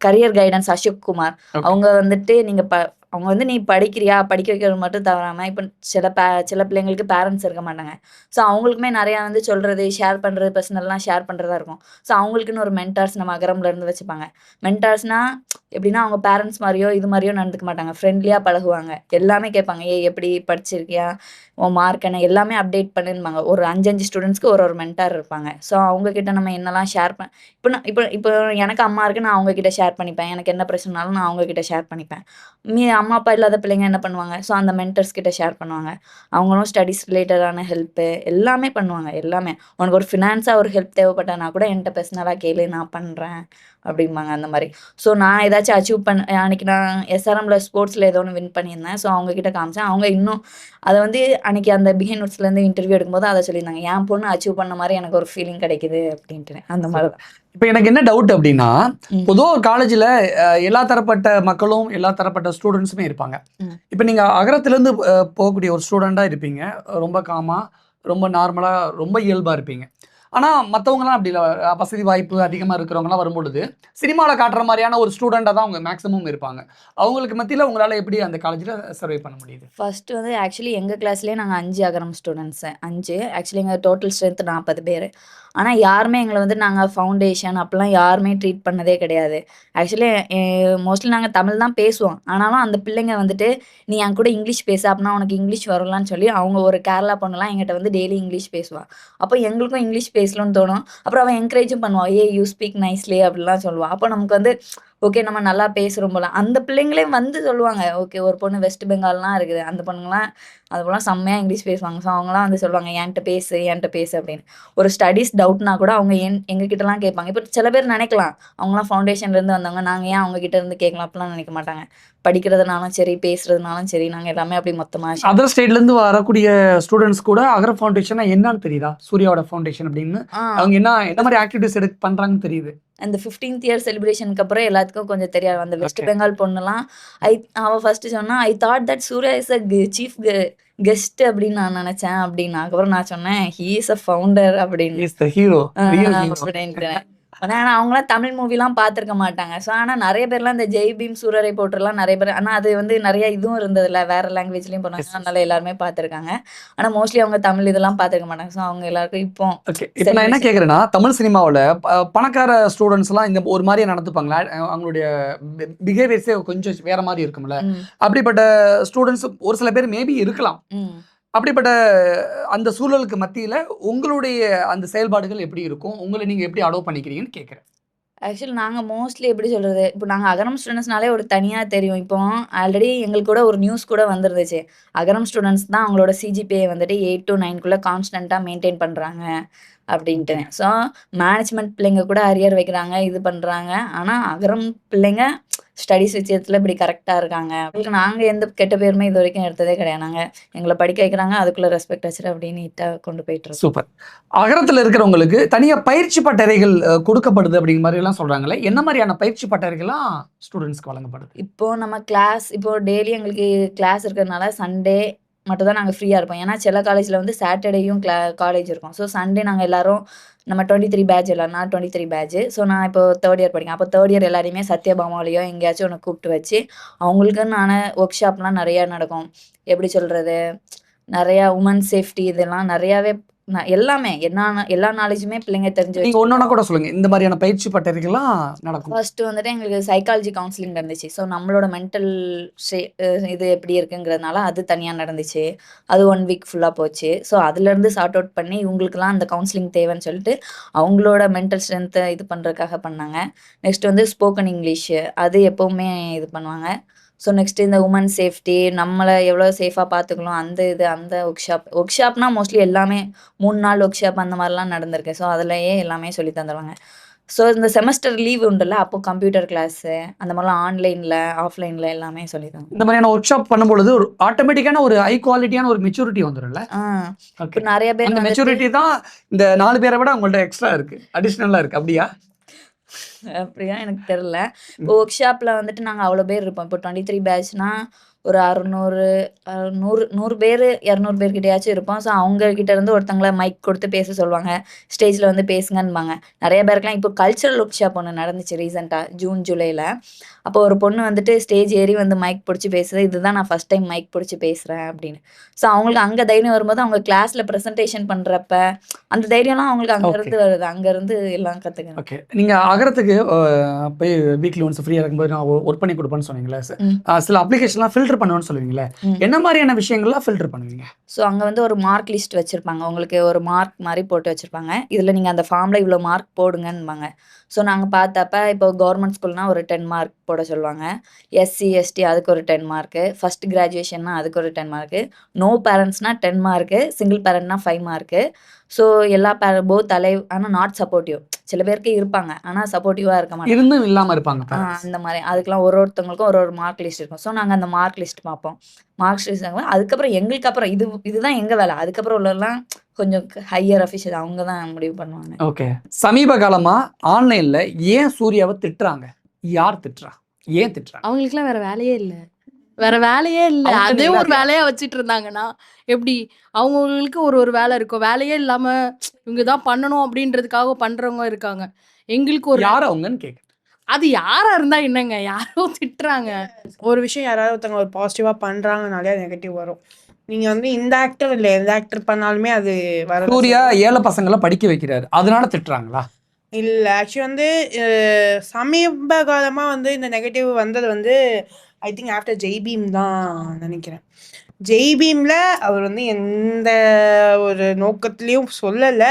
Career guidance Ashok Kumar. Okay. அவங்க வந்துட்டு நீங்க அவங்க வந்து நீ படிக்கிறியா படிக்க வைக்கிறது மட்டும் தவறாமல் இப்போ சில பிள்ளைங்களுக்கு பேரண்ட்ஸ் இருக்க மாட்டாங்க. ஸோ அவங்களுக்குமே நிறையா வந்து சொல்கிறது ஷேர் பண்ணுறது பர்சனல்லாம் ஷேர் பண்ணுறதா இருக்கும். ஸோ அவங்களுக்குன்னு ஒரு மென்டார்ஸ் நம்ம அகரம்ல இருந்து வச்சுப்பாங்க. மென்டார்ஸ்னால் எப்படின்னா அவங்க பேரண்ட்ஸ் மாதிரியோ இது மாதிரியோ நடந்துக்க மாட்டாங்க. ஃப்ரெண்ட்லியாக பழகுவாங்க. எல்லாமே கேட்பாங்க. எப்படி படிச்சிருக்கியா, உன் மார்க் என்ன, எல்லாமே அப்டேட் பண்ணுன்பாங்க. ஒரு 5 ஸ்டூடெண்ட்ஸ்க்கு ஒரு மென்டார் இருப்பாங்க. ஸோ அவங்கக்கிட்ட நம்ம என்னெல்லாம் ஷேர் இப்போ எனக்கு அம்மா இருக்கு, நான் அவங்கக்கிட்ட ஷேர் பண்ணிப்பேன். எனக்கு என்ன பிரச்சனைனாலும் நான் அவங்கக்கிட்ட ஷேர் பண்ணிப்பேன். அம்மா அப்பா இல்லாத பிள்ளைங்க என்ன பண்ணுவாங்க, ஸோ அந்த மென்டர்ஸ் கிட்ட ஷேர் பண்ணுவாங்க. அவங்களும் ஸ்டடீஸ் ரிலேட்டடான ஹெல்ப்பு எல்லாமே பண்ணுவாங்க. எல்லாமே உனக்கு ஒரு ஃபினான்ஸாக ஒரு ஹெல்ப் தேவைப்பட்டானா கூட என்கிட்ட பர்சனலாக கேளு, நான் பண்ணுறேன் அப்படிம்பாங்க. அந்த மாதிரி. ஸோ நான் ஏதாச்சும் அச்சீவ் அன்றைக்கி நான் எஸ்ஆர்எம்ல ஸ்போர்ட்ஸில் ஏதோ ஒன்று வின் பண்ணியிருந்தேன். ஸோ அவங்கக்கிட்ட காமிச்சேன். அவங்க இன்னும் அதை வந்து அன்றைக்கி அந்த பிஹைண்ட் நோட்ஸ்லேருந்து இன்டர்வியூ எடுக்கும்போது அதை சொல்லியிருந்தாங்க, என் பொண்ணு அச்சீவ் பண்ண மாதிரி எனக்கு ஒரு ஃபீலிங் கிடைக்குது அப்படின்ட்டு. அந்த மாதிரி தான். இப்போ எனக்கு என்ன டவுட் அப்படின்னா, பொதுவாக ஒரு காலேஜில் எல்லா தரப்பட்ட மக்களும் எல்லா தரப்பட்ட ஸ்டூடெண்ட்ஸுமே இருப்பாங்க. இப்போ நீங்கள் அகரத்துலேருந்து போகக்கூடிய ஒரு ஸ்டூடெண்ட்டாக இருப்பீங்க. ரொம்ப காமாக, ரொம்ப நார்மலாக, ரொம்ப இயல்பாக இருப்பீங்க. ஆனால் மற்றவங்களாம் அப்படி இல்லை. வசதி வாய்ப்பு அதிகமாக இருக்கிறவங்களாம் வரும்பொழுது சினிமாவில் காட்டுற மாதிரியான ஒரு ஸ்டூடெண்ட்டாக தான் அவங்க மேக்ஸிமம் இருப்பாங்க. அவங்களுக்கு மத்தியில் உங்களால் எப்படி அந்த காலேஜில் சர்வை பண்ண முடியுது? ஃபஸ்ட்டு வந்து ஆக்சுவலி எங்கள் கிளாஸ்லேயே நாங்கள் 5 அகரம் ஸ்டூடெண்ட்ஸு. 5 ஆக்சுவலி எங்கள் டோட்டல் ஸ்ட்ரென்த் 40 பேர். ஆனால் யாருமே எங்களை வந்து நாங்கள் ஃபவுண்டேஷன் அப்படிலாம் யாருமே ட்ரீட் பண்ணதே கிடையாது. ஆக்சுவலி மோஸ்ட்லி நாங்கள் தமிழ் தான் பேசுவோம். ஆனாலும் அந்த பிள்ளைங்க வந்துட்டு நீ என் கூட இங்கிலீஷ் பேச, அப்படின்னா உனக்கு இங்கிலீஷ் வரலான்னு சொல்லி அவங்க ஒரு கேரளா பொண்ணுலாம் எங்கிட்ட வந்து டெய்லி இங்கிலீஷ் பேசுவாள். அப்போ எங்களுக்கும் இங்கிலீஷ் பேசணும்னு தோணும். அப்புறம் அவன் என்கரேஜும் பண்ணுவாள், யூ ஸ்பீக் நைஸ்லி அப்படிலாம் சொல்லுவாள். அப்போ நமக்கு வந்து ஓகே நம்ம நல்லா பேசுகிறோம் போல. அந்த பிள்ளைங்களே வந்து சொல்லுவாங்க, ஓகே ஒரு பொண்ணு வெஸ்ட் பெங்கால்லாம் இருக்குது, அந்த பொண்ணுங்களாம் அது போலாம் செம்மையாக இங்கிலீஷ் பேசுவாங்க. ஸோ அவங்களாம் வந்து சொல்லுவாங்க என்கிட்ட பேசு அப்படின்னு. ஒரு ஸ்டடீஸ் டவுட்னா கூட அவங்க எங்ககிட்டலாம் கேட்பாங்க. இப்போ சில பேர் நினைக்கலாம் அவங்களாம் ஃபவுண்டேஷன்லேருந்து வந்தவங்க, நாங்கள் ஏன் அவங்ககிட்ட இருந்து கேட்கலாம் அப்படிலாம் நினைக்க மாட்டாங்க. படிக்கிறதுனாலும் சரி, பேசுறதுனாலும் சரி, நாங்கள் எல்லாமே அப்படி மொத்தமாக அதர் ஸ்டேட்லேருந்து வரக்கூடிய ஸ்டூடெண்ட்ஸ் கூட அகர ஃபவுண்டேஷன் என்னன்னு தெரியுதா? சூர்யாவோட ஃபவுண்டேஷன் அப்படின்னு அவங்க என்ன மாதிரி ஆக்டிவிட்டிஸ் பண்ணுறாங்கன்னு தெரியுது. அந்த 15th இயர் செலிப்ரேஷனுக்கு அப்புறம் எல்லாத்துக்கும் கொஞ்சம் தெரியாது. அந்த வெஸ்ட் பெங்கால் பொண்ணுலாம் அவள் ஃபர்ஸ்ட் சொன்னா, I thought that Surya is a chief guest அப்படின்னு நான் நினைச்சேன் அப்படின்னா. அதுக்கப்புறம் நான் சொன்னேன் ஹீ இஸ் அ ஃபவுண்டர் அப்படின்னு. இஸ் தி ஹீரோ அப்படின்ட்டு. ஆனால் அவங்களாம் தமிழ் மூவிலாம் பார்த்துருக்க மாட்டாங்க. ஸோ ஆனால் நிறைய பேர்லாம் இந்த ஜெய் பீம் சூரரை போட்டுலாம் நிறைய பேர், ஆனால் அது வந்து நிறைய இதுவும் இருந்ததில்ல, வேறு லாங்குவேஜ்லேயும் போனாங்க. அதனால எல்லாருமே பார்த்துருக்காங்க. ஆனால் மோஸ்ட்லி அவங்க தமிழ் இதெல்லாம் பார்த்துருக்க மாட்டாங்க. ஸோ அவங்க எல்லாருக்கும் இப்போ நான் என்ன கேட்குறேன்னா, தமிழ் சினிமாவில் பணக்கார ஸ்டூடெண்ட்ஸ்லாம் இந்த ஒரு மாதிரியே நடந்துப்பாங்களா? அவங்களுடைய பிஹேவியர்ஸே கொஞ்சம் வேற மாதிரி இருக்கும்ல. அப்படிப்பட்ட ஸ்டூடெண்ட்ஸ் ஒரு சில பேர் மேபி இருக்கலாம். அப்படிப்பட்ட அந்த சூழலுக்கு மத்தியில் உங்களுடைய அந்த செயல்பாடுகள் எப்படி இருக்கும்? உங்களை நீங்கள் எப்படி அலோவ் பண்ணிக்கிறீங்கன்னு கேட்குறேன். ஆக்சுவலி நாங்கள் மோஸ்ட்லி எப்படி சொல்கிறது, இப்போ நாங்கள் அகரம் ஸ்டூடெண்ட்ஸ்னாலே ஒரு தனியாக தெரியும். இப்போ ஆல்ரெடி எங்களுக்கு கூட ஒரு நியூஸ் கூட வந்துருந்துச்சு, அகரம் ஸ்டூடெண்ட்ஸ் தான் அவங்களோட சிஜிபிஏ வந்துட்டு 8 to 9 கான்ஸ்டண்ட்டாக மெயின்டைன் பண்ணுறாங்க அப்படின்ட்டு. ஸோ மேனேஜ்மெண்ட் பிள்ளைங்க கூட அரியர் வைக்கிறாங்க, இது பண்ணுறாங்க. ஆனால் அகரம் பிள்ளைங்க ஸ்டடீஸ் விஷயத்தில் இப்படி கரெக்டாக இருக்காங்க. அவங்களுக்கு நாங்கள் எந்த கெட்ட பேருமே இது வரைக்கும் எடுத்ததே கிடையாது. நாங்கள் எங்களை படிக்க வைக்கிறாங்க, அதுக்குள்ளே ரெஸ்பெக்ட் வச்சுட்டு அப்படின்னு நீட்டாக கொண்டு போயிட்டு. சூப்பர். அகரத்தில் இருக்கிறவங்களுக்கு தனியாக பயிற்சி பட்டறைகள் கொடுக்கப்படுது அப்படிங்கிற மாதிரி எல்லாம் சொல்கிறாங்களே, என்ன மாதிரியான பயிற்சி பட்டறைகள்லாம் ஸ்டூடெண்ட்ஸ்க்கு வழங்கப்படுது? இப்போது நம்ம கிளாஸ் டெய்லி எங்களுக்கு கிளாஸ் இருக்கிறதுனால சண்டே மட்டும் தான் நாங்கள் ஃப்ரீயாக இருப்போம். ஏன்னா சில காலேஜில் வந்து சாட்டர்டேயும் காலேஜ் இருக்கும். ஸோ சண்டே நாங்கள் எல்லோரும் நம்ம 23 பேட்ச் எல்லாம், நான் 23 பேட்ச். ஸோ நான் இப்போ 3rd இயர் படிக்கிறேன். அப்போ 3rd இயர் எல்லாரையுமே சத்யபாமாவிலையோ எங்கேயாச்சும் ஒன்று கூப்பிட்டு வச்சு அவங்களுக்குன்னு ஒர்க் ஷாப்லாம் நிறையா நடக்கும். எப்படி சொல்கிறது, நிறையா உமன் சேஃப்டி இதெல்லாம் நிறையாவே எல்லாமே எல்லா நாலேஜுமே பிள்ளைங்க தெரிஞ்சு ஒன்னொன்னா கூட சொல்லுங்க, இந்த மாதிரியான பயிற்சி பட்டறைகள்லாம் நடக்கும். ஃபர்ஸ்ட் வந்துட்டு எங்களுக்கு சைக்காலஜி கவுன்சிலிங் நடந்துச்சு. ஸோ நம்மளோட மென்டல் இது எப்படி இருக்குங்கிறதுனால அது தனியாக நடந்துச்சு. அது 1 வீக் ஃபுல்லாக போச்சு. ஸோ அதுலேருந்து சார்ட் அவுட் பண்ணி இவங்களுக்குலாம் அந்த கவுன்சிலிங் தேவைன்னு சொல்லிட்டு அவங்களோட மென்டல் ஸ்ட்ரென்த்தை இது பண்ணுறதுக்காக பண்ணாங்க. நெக்ஸ்ட் வந்து ஸ்போக்கன் இங்கிலீஷு அது எப்போவுமே இது பண்ணுவாங்க. ஸோ நெக்ஸ்ட்டு இந்த உமன் சேஃப்டி, நம்மளை எவ்வளோ சேஃபாக பார்த்துக்கலாம், அந்த ஒர்க் ஷாப்னா மோஸ்ட்லி எல்லாமே 3 நாள் ஒர்க் ஷாப் அந்த மாதிரிலாம் நடந்திருக்கு. ஸோ அதுலேயே எல்லாமே சொல்லி தந்துடுவாங்க. ஸோ இந்த செமஸ்டர் லீவ் உண்டுல்ல, அப்போ கம்ப்யூட்டர் கிளாஸு அந்த மாதிரிலாம் ஆன்லைனில் ஆஃப்லைனில் எல்லாமே சொல்லி தந்தாங்க. இந்த மாதிரியான ஒர்க் ஷாப் பண்ணும்பொழுது ஒரு ஆட்டோமேட்டிக்கான ஒரு ஹை குவாலிட்டியான ஒரு மெச்சூரிட்டி வந்துடும்ல. இப்போ நிறைய பேர் அந்த மெச்சூரிட்டி தான் இந்த 4 பேரை விட உங்கள்ட்ட எக்ஸ்ட்ரா இருக்குது, அடிஷ்னலாக இருக்குது. அப்படியா? அப்படியா எனக்கு தெரில. இப்போ ஒர்க் ஷாப்பில் வந்துட்டு நாங்கள் அவ்வளோ பேர் இருப்போம். இப்போ 23 பேட்ச்னா ஒரு 600 100 பேர் 200 பேர்கிட்டயாச்சும் இருப்போம். ஸோ அவங்க கிட்ட இருந்து ஒருத்தங்கள மைக் கொடுத்து பேச சொல்லுவாங்க. ஸ்டேஜ்ல வந்து பேசுங்கன்பாங்க. நிறைய பேருக்குலாம் இப்போ கல்ச்சரல் ஒர்க் ஷாப் ஒன்று நடந்துச்சு ரீசெண்டாக ஜூன் ஜூலையில். அப்போ ஒரு பொண்ணு வந்துட்டு ஸ்டேஜ் ஏறி வந்து மைக் பிடிச்சி பேசுது, இதுதான் நான் ஃபர்ஸ்ட் டைம் மைக் பிடிச்சி பேசுகிறேன் அப்படின்னு. ஸோ அவங்களுக்கு அங்கே தைரியம் வரும்போது அவங்க கிளாஸில் ப்ரெசன்டேஷன் பண்ணுறப்ப அந்த தைரியம்லாம் அவங்களுக்கு அங்கேருந்து வருது. அங்கேருந்து எல்லாம் கற்றுக்கணும். ஓகே, நீங்கள் அகரத்துக்கு போய் வீக்லி ஒன்ஸ் ஃப்ரீயாக இருக்கும்போது நான் ஒர்க் பண்ணி கொடுப்பேன்னு சொன்னீங்களே, சில அப்ளிகேஷன்லாம் ஃபில்டர் பண்ணுவேன்னு சொல்லுவீங்களே, என்ன மாதிரியான விஷயங்கள்லாம் ஃபில்டர் பண்ணுவீங்க? ஸோ அங்கே வந்து ஒரு மார்க் லிஸ்ட் வச்சுருப்பாங்க. உங்களுக்கு ஒரு மார்க் மாதிரி போட்டு வச்சுருப்பாங்க. இதில் நீங்கள் அந்த ஃபார்மில் இவ்வளோ மார்க் போடுங்கன்பாங்க. ஸோ நாங்கள் பார்த்தப்ப இப்போ கவர்மெண்ட் ஸ்கூல்னால் ஒரு 10 மார்க் போட சொல்லுவாங்க. எஸ்சி எஸ்டி அதுக்கு ஒரு 10 மார்க்கு, ஃபஸ்ட் கிராஜுவேஷன்னா அதுக்கு ஒரு 10 மார்க்கு, நோ பேரண்ட்ஸ்னால் 10 மார்க்கு, சிங்கிள் பேரண்ட்னா 5 மார்க்கு. ஸோ எல்லா போத் ஆனால் நாட் சப்போர்ட்டிவ். சில பேருக்கு இருப்பாங்க, ஆனால் சப்போர்ட்டிவாக இருக்க மாட்டாங்க, இருந்தும் இல்லாமல் இருப்பாங்க. அந்த மாதிரி. அதுக்கெல்லாம் ஒருத்தவங்களுக்கும் ஒரு மார்க் லிஸ்ட் இருக்கும். ஸோ நாங்கள் அந்த மார்க் லிஸ்ட் பார்ப்போம். மார்க் லிஸ்ட் அதுக்கப்புறம் எங்களுக்கு அப்புறம் இதுதான் எங்கள் வேலை. அதுக்கப்புறம் உள்ளலாம் கொஞ்சம் ஹையர் அஃபிஷியல் அவங்க தான் முடிவு பண்ணுவாங்க. ஓகே, சமீப காலமா ஆன்லைன்ல ஏன் சூர்யாவை திட்டுறாங்க? யார் திட்டுறா? ஏன் திட்டுறாங்க? அவங்களுக்குலாம் வேற வேலையே இல்லை. வேற வேலையே இல்லை. அதே ஒரு வேலையா வச்சுட்டு இருந்தாங்கன்னா எப்படி? அவங்களுக்கு ஒரு வேலை இருக்கும். வேலையே இல்லாம இவங்க தான் பண்ணணும் அப்படின்றதுக்காக பண்றவங்க இருக்காங்க. எங்களுக்கு ஒரு யார் அவங்கன்னு கேட்க. அது யாரா இருந்தா என்னங்க, யாரோ திட்டுறாங்க. ஒரு விஷயம் யாராவது ஒருத்தவங்க ஒரு பாசிட்டிவா பண்றாங்கனாலே அது நெகட்டிவ் வரும். நீங்க வந்து இந்த ஆக்டர் இல்லை எந்த ஆக்டர் பண்ணாலுமே அது வர. சூர்யா ஏழை பசங்களை படிக்க வைக்கிறாரு, அதனால திட்டுறாங்களா? இல்லை, ஆக்சுவலி வந்து சமீப காலமா வந்து இந்த நெகட்டிவ் வந்தது வந்து ஐ திங்க் ஆஃப்டர் ஜெய்பீம் தான் நினைக்கிறேன். ஜெய்பீம்ல அவர் வந்து எந்த ஒரு நோக்கத்திலையும் சொல்லலை.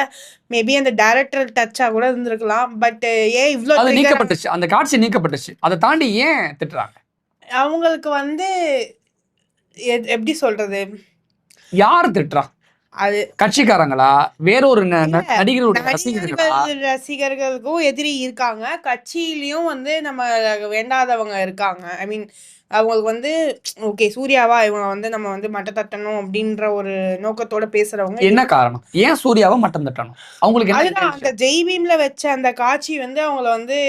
மேபி அந்த டைரக்டர் டச்சா கூட இருந்திருக்கலாம். பட் ஏன் இவ்வளோ அது நீக்கப்பட்டுச்சு, அந்த காட்சி நீக்கப்பட்டுச்சு. அதை தாண்டி ஏன் திட்டுறாங்க? அவங்களுக்கு வந்து எப்படி சொல்றது, யார் திட்டுறா? அது கட்சிக்காரங்களா, வேறொரு நடிகர்களுடைய ரசிகர்களா? ரசிகர்களுக்கும் எதிரி இருக்காங்க, கட்சியிலயும் வந்து நம்ம வேண்டாதவங்க இருக்காங்க. ஐ மீன் அவங்களுக்கு வந்து ஓகே சூர்யாவா இவங்க வந்து நம்ம வந்து மட்டம் தட்டணும் அப்படின்ற ஒரு நோக்கத்தோட பேசுறவங்க. என்ன காரணம்? ஏன் சூர்யாவை மட்டம் தட்டணும்? அவங்களுக்கு அதுதான் அந்த ஜெய்பீம்ல வச்ச அந்த காட்சி வந்து அவங்கள வந்து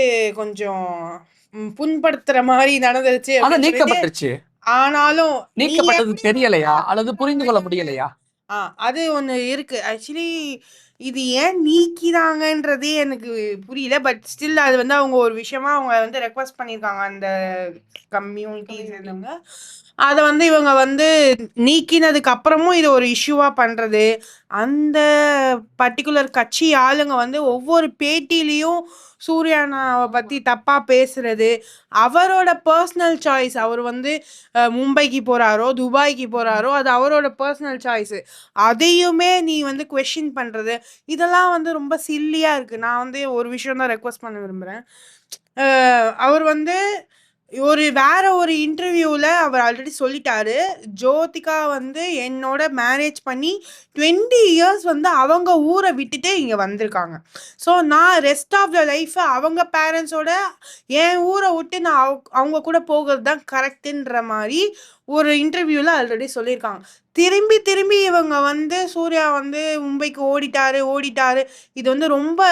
கொஞ்சம் புண்படுத்துற மாதிரி நடந்துருச்சு. அதை நீக்கப்பட்டுருச்சு. ஆனாலும் நீக்கப்பட்டது தெரியலையா அல்லது புரிந்து கொள்ள முடியலையா? அது ஒன்று இருக்கு. ஆக்சுவலி இது ஏன் நீக்கிறாங்கன்றதே எனக்கு புரியல. பட் ஸ்டில் அது வந்து அவங்க ஒரு விஷயமா அவங்க வந்து ரெக்வஸ்ட் பண்ணியிருக்காங்க அந்த கம்யூனிட்டிஸ் இருந்தவங்க. அதை வந்து இவங்க வந்து நீக்கினதுக்கு அப்புறமும் இது ஒரு இஷ்யூவா பண்றது, அந்த பர்டிகுலர் கட்சி ஆளுங்க வந்து ஒவ்வொரு பேட்டிலையும் சூர்யானாவை பற்றி தப்பாக பேசுறது, அவரோட பர்சனல் சாய்ஸ். அவர் வந்து மும்பைக்கு போகிறாரோ துபாய்க்கு போகிறாரோ அது அவரோட பர்சனல் சாய்ஸு. அதையுமே நீ வந்து கொஷின் பண்ணுறது, இதெல்லாம் வந்து ரொம்ப சில்லியாக இருக்குது. நான் வந்து ஒரு விஷயம் தான் ரெக்வஸ்ட் பண்ண விரும்புகிறேன். அவர் வந்து வேற ஒரு இன்டர்வியூவில் அவர் ஆல்ரெடி சொல்லிட்டாரு, ஜோதிகா வந்து என்னோட மேரேஜ் பண்ணி 20 இயர்ஸ் வந்து அவங்க ஊரை விட்டுட்டு இங்கே வந்திருக்காங்க. ஸோ நான் ரெஸ்ட் ஆஃப் த லைஃப்பை அவங்க பேரண்ட்ஸோட என் ஊரை விட்டு நான் அவங்க கூட போகிறது தான் கரெக்டுன்ற மாதிரி ஒரு இன்டர்வியூவில் ஆல்ரெடி சொல்லியிருக்காங்க. திரும்பி திரும்பி இவங்க வந்து சூர்யா வந்து மும்பைக்கு ஓடிட்டாரு. இது வந்து ரொம்ப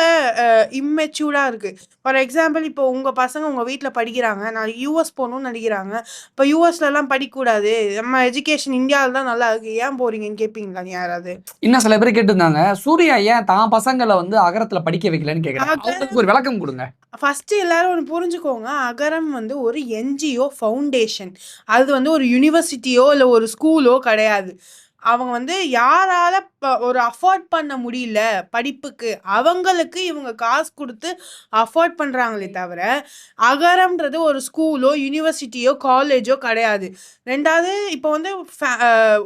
இம்மெச்சூர்டாக இருக்குது. ஃபார் எக்ஸாம்பிள் இப்போ உங்கள் பசங்க உங்கள் வீட்டில் படிக்கிறாங்க, நான் யூஎஸ் போகணும்னு நினைக்கிறாங்க. இப்போ யூஎஸ்லலாம் படிக்கக்கூடாது, நம்ம எஜுகேஷன் இந்தியாவில் தான் நல்லா இருக்குது, ஏன் போகிறீங்கன்னு கேட்பீங்களா நீ யாராவது? இன்னும் சில பேர் கேட்டிருந்தாங்க, சூர்யா ஏன் தான் பசங்களை வந்து அகரத்தில் படிக்க வைக்கலன்னு கேட்குறாங்க. ஒரு விளக்கம் கொடுங்க. ஃபர்ஸ்ட் எல்லாரும் ஒன்று புரிஞ்சுக்கோங்க, அகரம் வந்து ஒரு என்ஜிஓ ஃபவுண்டேஷன். அது வந்து ஒரு யூனிவர்சிட்டியோ இல்லை ஒரு ஸ்கூலோ கிடையாது. அவங்க வந்து யாரால ஒரு அஃபோர்ட் பண்ண முடியல படிப்புக்கு, அவங்களுக்கு இவங்க காசு கொடுத்து அஃபோர்ட் பண்ணுறாங்களே தவிர அகரம்ன்றது ஒரு ஸ்கூலோ யூனிவர்சிட்டியோ காலேஜோ கிடையாது. ரெண்டாவது இப்போ வந்து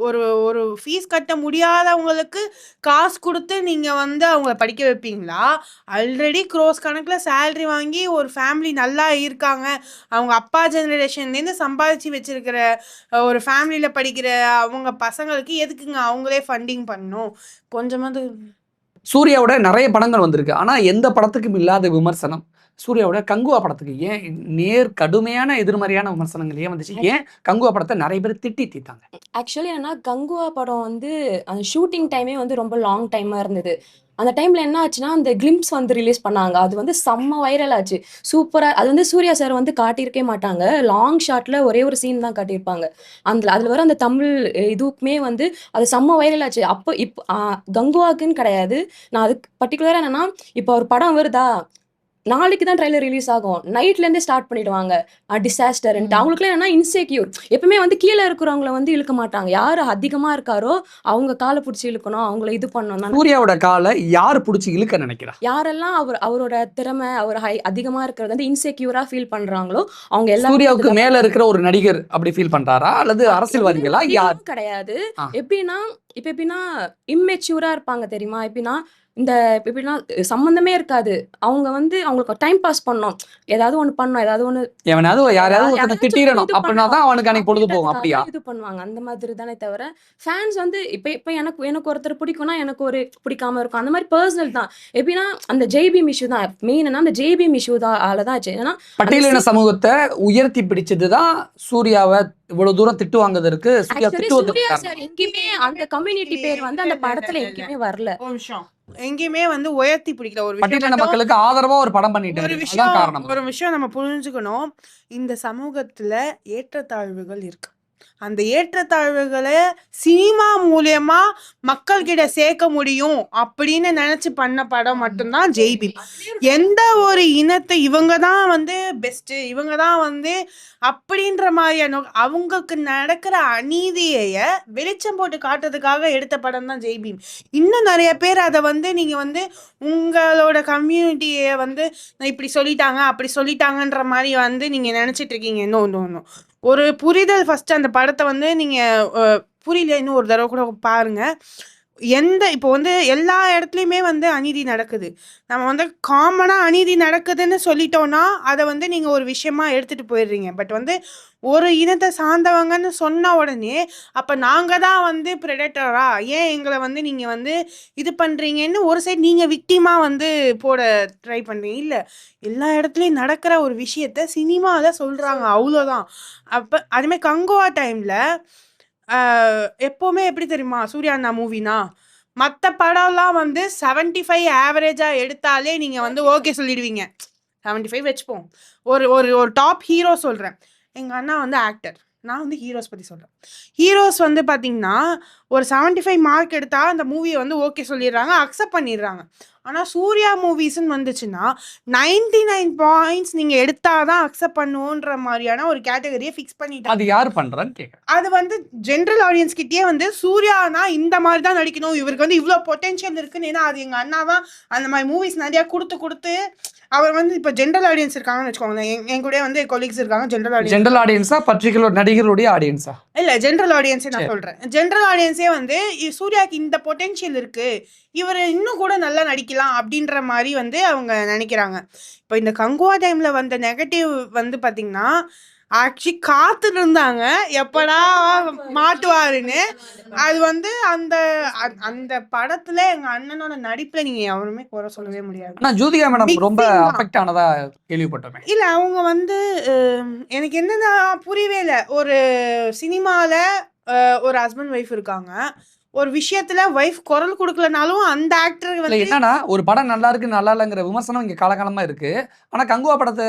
ஒரு ஒரு ஃபீஸ் கட்ட முடியாதவங்களுக்கு காசு கொடுத்து நீங்கள் வந்து அவங்கள படிக்க வைப்பீங்களா? ஆல்ரெடி க்ரோஸ் கணக்கில் சேல்ரி வாங்கி ஒரு ஃபேமிலி நல்லா இருக்காங்க, அவங்க அப்பா ஜெனரேஷன்லேருந்து சம்பாதிச்சு வச்சிருக்கிற ஒரு ஃபேமிலியில் படிக்கிற அவங்க பசங்களுக்கு எதுக்குங்க அவங்களே ஃபண்டிங் பண்ணணும்? கொஞ்சமாவது. சூர்யாவோட நிறைய படங்கள் வந்திருக்கு, ஆனா எந்த படத்துக்கும் இல்லாத விமர்சனம் சூர்யாவோட கங்குவா படத்துக்கு ஏன் கடுமையான எதிர்மறையான விமர்சனங்கள் ஏன் வந்துச்சு? ஏன் கங்குவா படத்தை நிறைய பேர் தீட்டாங்க? ஆக்சுவலி என்னன்னா கங்குவா படம் வந்து அந்த ஷூட்டிங் டைமே வந்து ரொம்ப லாங் டைமா இருந்தது. அந்த டைம்ல என்ன ஆச்சுன்னா அந்த கிளிம்ஸ் வந்து ரிலீஸ் பண்ணாங்க. அது வந்து செம்ம வைரல் ஆச்சு. சூப்பரா அது வந்து சூர்யா சார் வந்து காட்டியிருக்கவே மாட்டாங்க. லாங் ஷாட்ல ஒரே ஒரு சீன் தான் காட்டியிருப்பாங்க. அதுல வர அந்த தமிழ் இதுக்குமே வந்து அது செம்ம வைரல் ஆச்சு. அப்போ கங்குவாக்குன்னு கிடையாது. நான் அதுக்கு பர்டிகுலரா என்னன்னா இப்போ ஒரு படம் வருதா நாளைக்கு தான் ட்ரைலர் ரிலீஸ் ஆகும். நைட்லேருந்தே ஸ்டார்ட் பண்ணிடுவாங்க டிசாஸ்டர்ன்ட்டு. அவங்களுக்குலாம் என்னன்னா இன்செக்யூர். எப்பவுமே வந்து கீழே இருக்கிறவங்கள வந்து இழுக்க மாட்டாங்க. யார் அதிகமா இருக்காரோ அவங்க காலை பிடிச்சி இழுக்கணும், அவங்கள இது பண்ணணும். சூர்யாவோட காலை யார் பிடிச்சி இழுக்க நினைக்கிறா? யாரெல்லாம் அவரோட திறமை அவர் அதிகமா இருக்கிறது வந்து இன்செக்யூரா ஃபீல் பண்றாங்களோ அவங்க எல்லாம் சூர்யாவுக்கு மேல இருக்கிற ஒரு நடிகர் அப்படி ஃபீல் பண்றாரா அல்லது அரசியல்வாதிகளா? யார் கிடையாது. எப்படின்னா இம்மெச்சூரா இருப்பாங்க தெரியுமா? எப்படின்னா சம்பந்தமே இருக்காது. அவங்க வந்து அவங்களுக்கு டைம் பாஸ் பண்ணணும், ஏதாவது ஒண்ணு பண்ணணும், ஏதாவது ஒண்ணு யாரையாவது திட்டிடணும் அப்படின்னா தான் அவனுக்கு அன்னைக்கு பொழுது போகும். அப்படியா இது பண்ணுவாங்க. அந்த மாதிரி தானே தவிர ஃபேன்ஸ் வந்து இப்ப எனக்கு ஒருத்தர் பிடிக்கும்னா எனக்கு ஒரு பிடிக்காம இருக்கும். அந்த மாதிரி பர்சனல் தான். எப்படின்னா அந்த ஜெய்பீம் இஷ்யூ தான் மெயின்னா. அந்த ஜெய்பீம் இஷ்யூ தான் ஆளதான். ஏன்னா பட்டியலின சமூகத்தை உயர்த்தி பிடிச்சதுதான் சூர்யாவை இவ்வளவு தூரம் திட்டு வாங்குவதற்கு. சூர்யா சார் எங்கேயுமே அந்த கம்யூனிட்டி பேர் வந்து அந்த படத்துல எங்கேயுமே வரல. ஒரு விஷயம் எங்கேயுமே வந்து உயர்த்தி பிடிக்கல. ஒரு பட்டியலின மக்களுக்கு ஆதரவா ஒரு படம் பண்ணிட்டு ஒரு விஷயம் நம்ம புரிஞ்சுக்கணும். இந்த சமூகத்துல ஏற்றத்தாழ்வுகள் இருக்கு. அந்த ஏற்றத்தாழ்வுகளை சினிமா மூலியமா மக்கள் கிட்ட சேர்க்க முடியும் அப்படின்னு நினைச்சு பண்ண படம் மட்டும்தான் ஜெய்பீம். எந்த ஒரு இனத்தை இவங்க தான் வந்து பெஸ்ட், இவங்க தான் வந்து அப்படின்ற மாதிரியான அவங்களுக்கு நடக்கிற அநீதிய வெளிச்சம் போட்டு காட்டுறதுக்காக எடுத்த படம் தான் ஜெய்பீம். இன்னும் நிறைய பேர் அதை வந்து நீங்க வந்து உங்களோட கம்யூனிட்டியை வந்து இப்படி சொல்லிட்டாங்க அப்படி சொல்லிட்டாங்கன்ற மாதிரி வந்து நீங்க நினைச்சிட்டு இருக்கீங்க. இன்னும் ஒரு புரிதல் ஃபர்ஸ்ட் அந்த படத்தை வந்து நீங்க புரியல இன்னும் ஒரு தடவை கூட பாருங்க. இப்போ வந்து எல்லா இடத்துலையுமே வந்து அநீதி நடக்குது. நம்ம வந்து காமனா அநீதி நடக்குதுன்னு சொல்லிட்டோம்னா அதை வந்து நீங்க ஒரு விஷயமா எடுத்துட்டு போயிடுறீங்க. பட் வந்து ஒரு இனத்தை சார்ந்தவங்கன்னு சொன்ன உடனே அப்ப நாங்க தான் வந்து பிரெடேட்டரா, ஏன் எங்களை வந்து நீங்க வந்து இது பண்றீங்கன்னு ஒரு சைடு நீங்க விக்டிமா வந்து போட ட்ரை பண்றீங்க. இல்ல, எல்லா இடத்துலயும் நடக்கிற ஒரு விஷயத்த சினிமால சொல்றாங்க, அவ்வளோதான். அப்ப அதுமே கங்குவா டைம்ல எப்பவுமே எப்படி தெரியுமா, சூர்யா அண்ணா மூவினா மற்ற படம்லாம் வந்து 75 ஆவரேஜா எடுத்தாலே நீங்க வந்து ஓகே சொல்லிடுவீங்க. 75 வச்சுப்போம். ஒரு டாப் ஹீரோ சொல்றேன். எங்க அண்ணா வந்து ஆக்டர், நான் வந்து ஹீரோஸ் பத்தி சொல்றேன். ஹீரோஸ் வந்து பாத்தீங்கன்னா ஒரு 75 மார்க் எடுத்தா அந்த மூவியை வந்து ஓகே சொல்லிடுறாங்க, அக்செப்ட் பண்ணிடுறாங்க. ஆனா சூர்யா மூவிஸ்ன்னு வந்துச்சுன்னா 99 பாயிண்ட்ஸ் நீங்க எடுத்தாதான் அக்செப்ட் பண்ணுவோன்ற மாதிரியான ஒரு கேட்டகரியை ஃபிக்ஸ் பண்ணிட்டாங்க. அது யார் பண்றான்னு கேக்குறேன். அது வந்து ஜென்ரல் ஆடியன்ஸ் கிட்டே வந்து சூர்யானா இந்த மாதிரி தான் நடிக்கணும், இவருக்கு வந்து இவ்வளோ பொட்டென்ஷியல் இருக்குன்னு. ஏன்னா அது எங்க அண்ணா தான் அந்த மாதிரி மூவிஸ் நிறைய கொடுத்து அவர் வந்து இப்போ ஜென்ரல் ஆடியன்ஸ் இருக்காங்கன்னு வச்சுக்கோங்க. என் கூட வந்து கொலீக்ஸ் இருக்காங்க ஜென்ரல் ஆடியன்ஸா பர்டிகுலர் நடிகருடைய ஆடியன்ஸா? இல்ல, ஜென்ரல் ஆடியன்ஸே நான் சொல்றேன். ஜென்ரல் ஆடியன்ஸே வந்து சூர்யாக்கு இந்த பொட்டென்ஷியல் இருக்கு, இவர் இன்னும் கூட நல்லா நடிக்கலாம் அப்படின்ற மாதிரி வந்து அவங்க நினைக்கிறாங்க. இப்போ இந்த கங்குவா டைம்ல வந்த நெகட்டிவ் வந்து பாத்தீங்கன்னா ஆக்சுவலி காத்துட்டு இருந்தாங்க எப்படா மாட்டுவாருன்னு. அது வந்து அந்த படத்துல எங்க அண்ணனோட நடிப்புல நீங்க எவருமே குறை சொல்லவே முடியாது. ஆனா ஜோதிகா மேடம் ரொம்ப அஃபெக்ட் ஆனதா கேள்விப்பட்டேன். இல்ல, அவங்க வந்து எனக்கு என்னன்னா புரியவே இல்லை. ஒரு சினிமால ஒரு ஹஸ்பண்ட் ஒய்ஃப் இருக்காங்க, ஒரு விஷயத்துல வைஃப் குரல் கொடுக்கலனாலும் அந்த ஆக்டர் வந்து என்னன்னா ஒரு படம் நல்லா இருக்கு நல்லா இல்லைங்கிற விமர்சனம் இங்க காலகாலமா இருக்கு. ஆனா கங்குவா படத்தை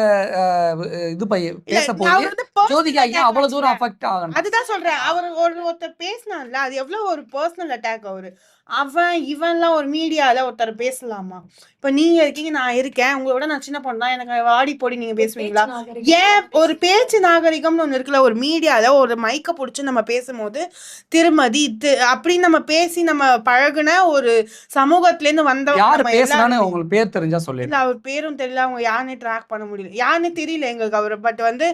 இது பேச போய் ஜோதிகா ஏன் அவ்வளவு தூரம் அஃபெக்ட் ஆகணும்? அதுதான் சொல்றேன். அவர் ஒருத்தர் பேசினார்ல, அது எவ்வளவு ஒரு பர்சனல் அட்டாக். இவன்லாம் ஒரு மீடியால ஒருத்தர் பேசலாமா? இப்ப நீங்க இருக்கீங்க, நான் இருக்கேன், உங்களோட நான் சின்ன பொண்ணு தான், எனக்கு வாடி போடி நீங்க பேசுவீங்களா? ஏன் ஒரு பேச்சு நாகரிகம்னு ஒண்ணு இருக்குல்ல, ஒரு மீடியால ஒரு மைக்க பிடிச்சு நம்ம பேசும்போது திருமதி அப்படின்னு நம்ம பேசி நம்ம பழகுன ஒரு சமூகத்துல இருந்து வந்தவங்க. உங்களுக்கு பேர் தெரிஞ்சா சொல்லி. இல்ல, அவர் பேரும் தெரியல, அவங்க யாருன்னு ட்ராக் பண்ண முடியல, யாருன்னு தெரியல எங்களுக்கு அவரு. பட் வந்து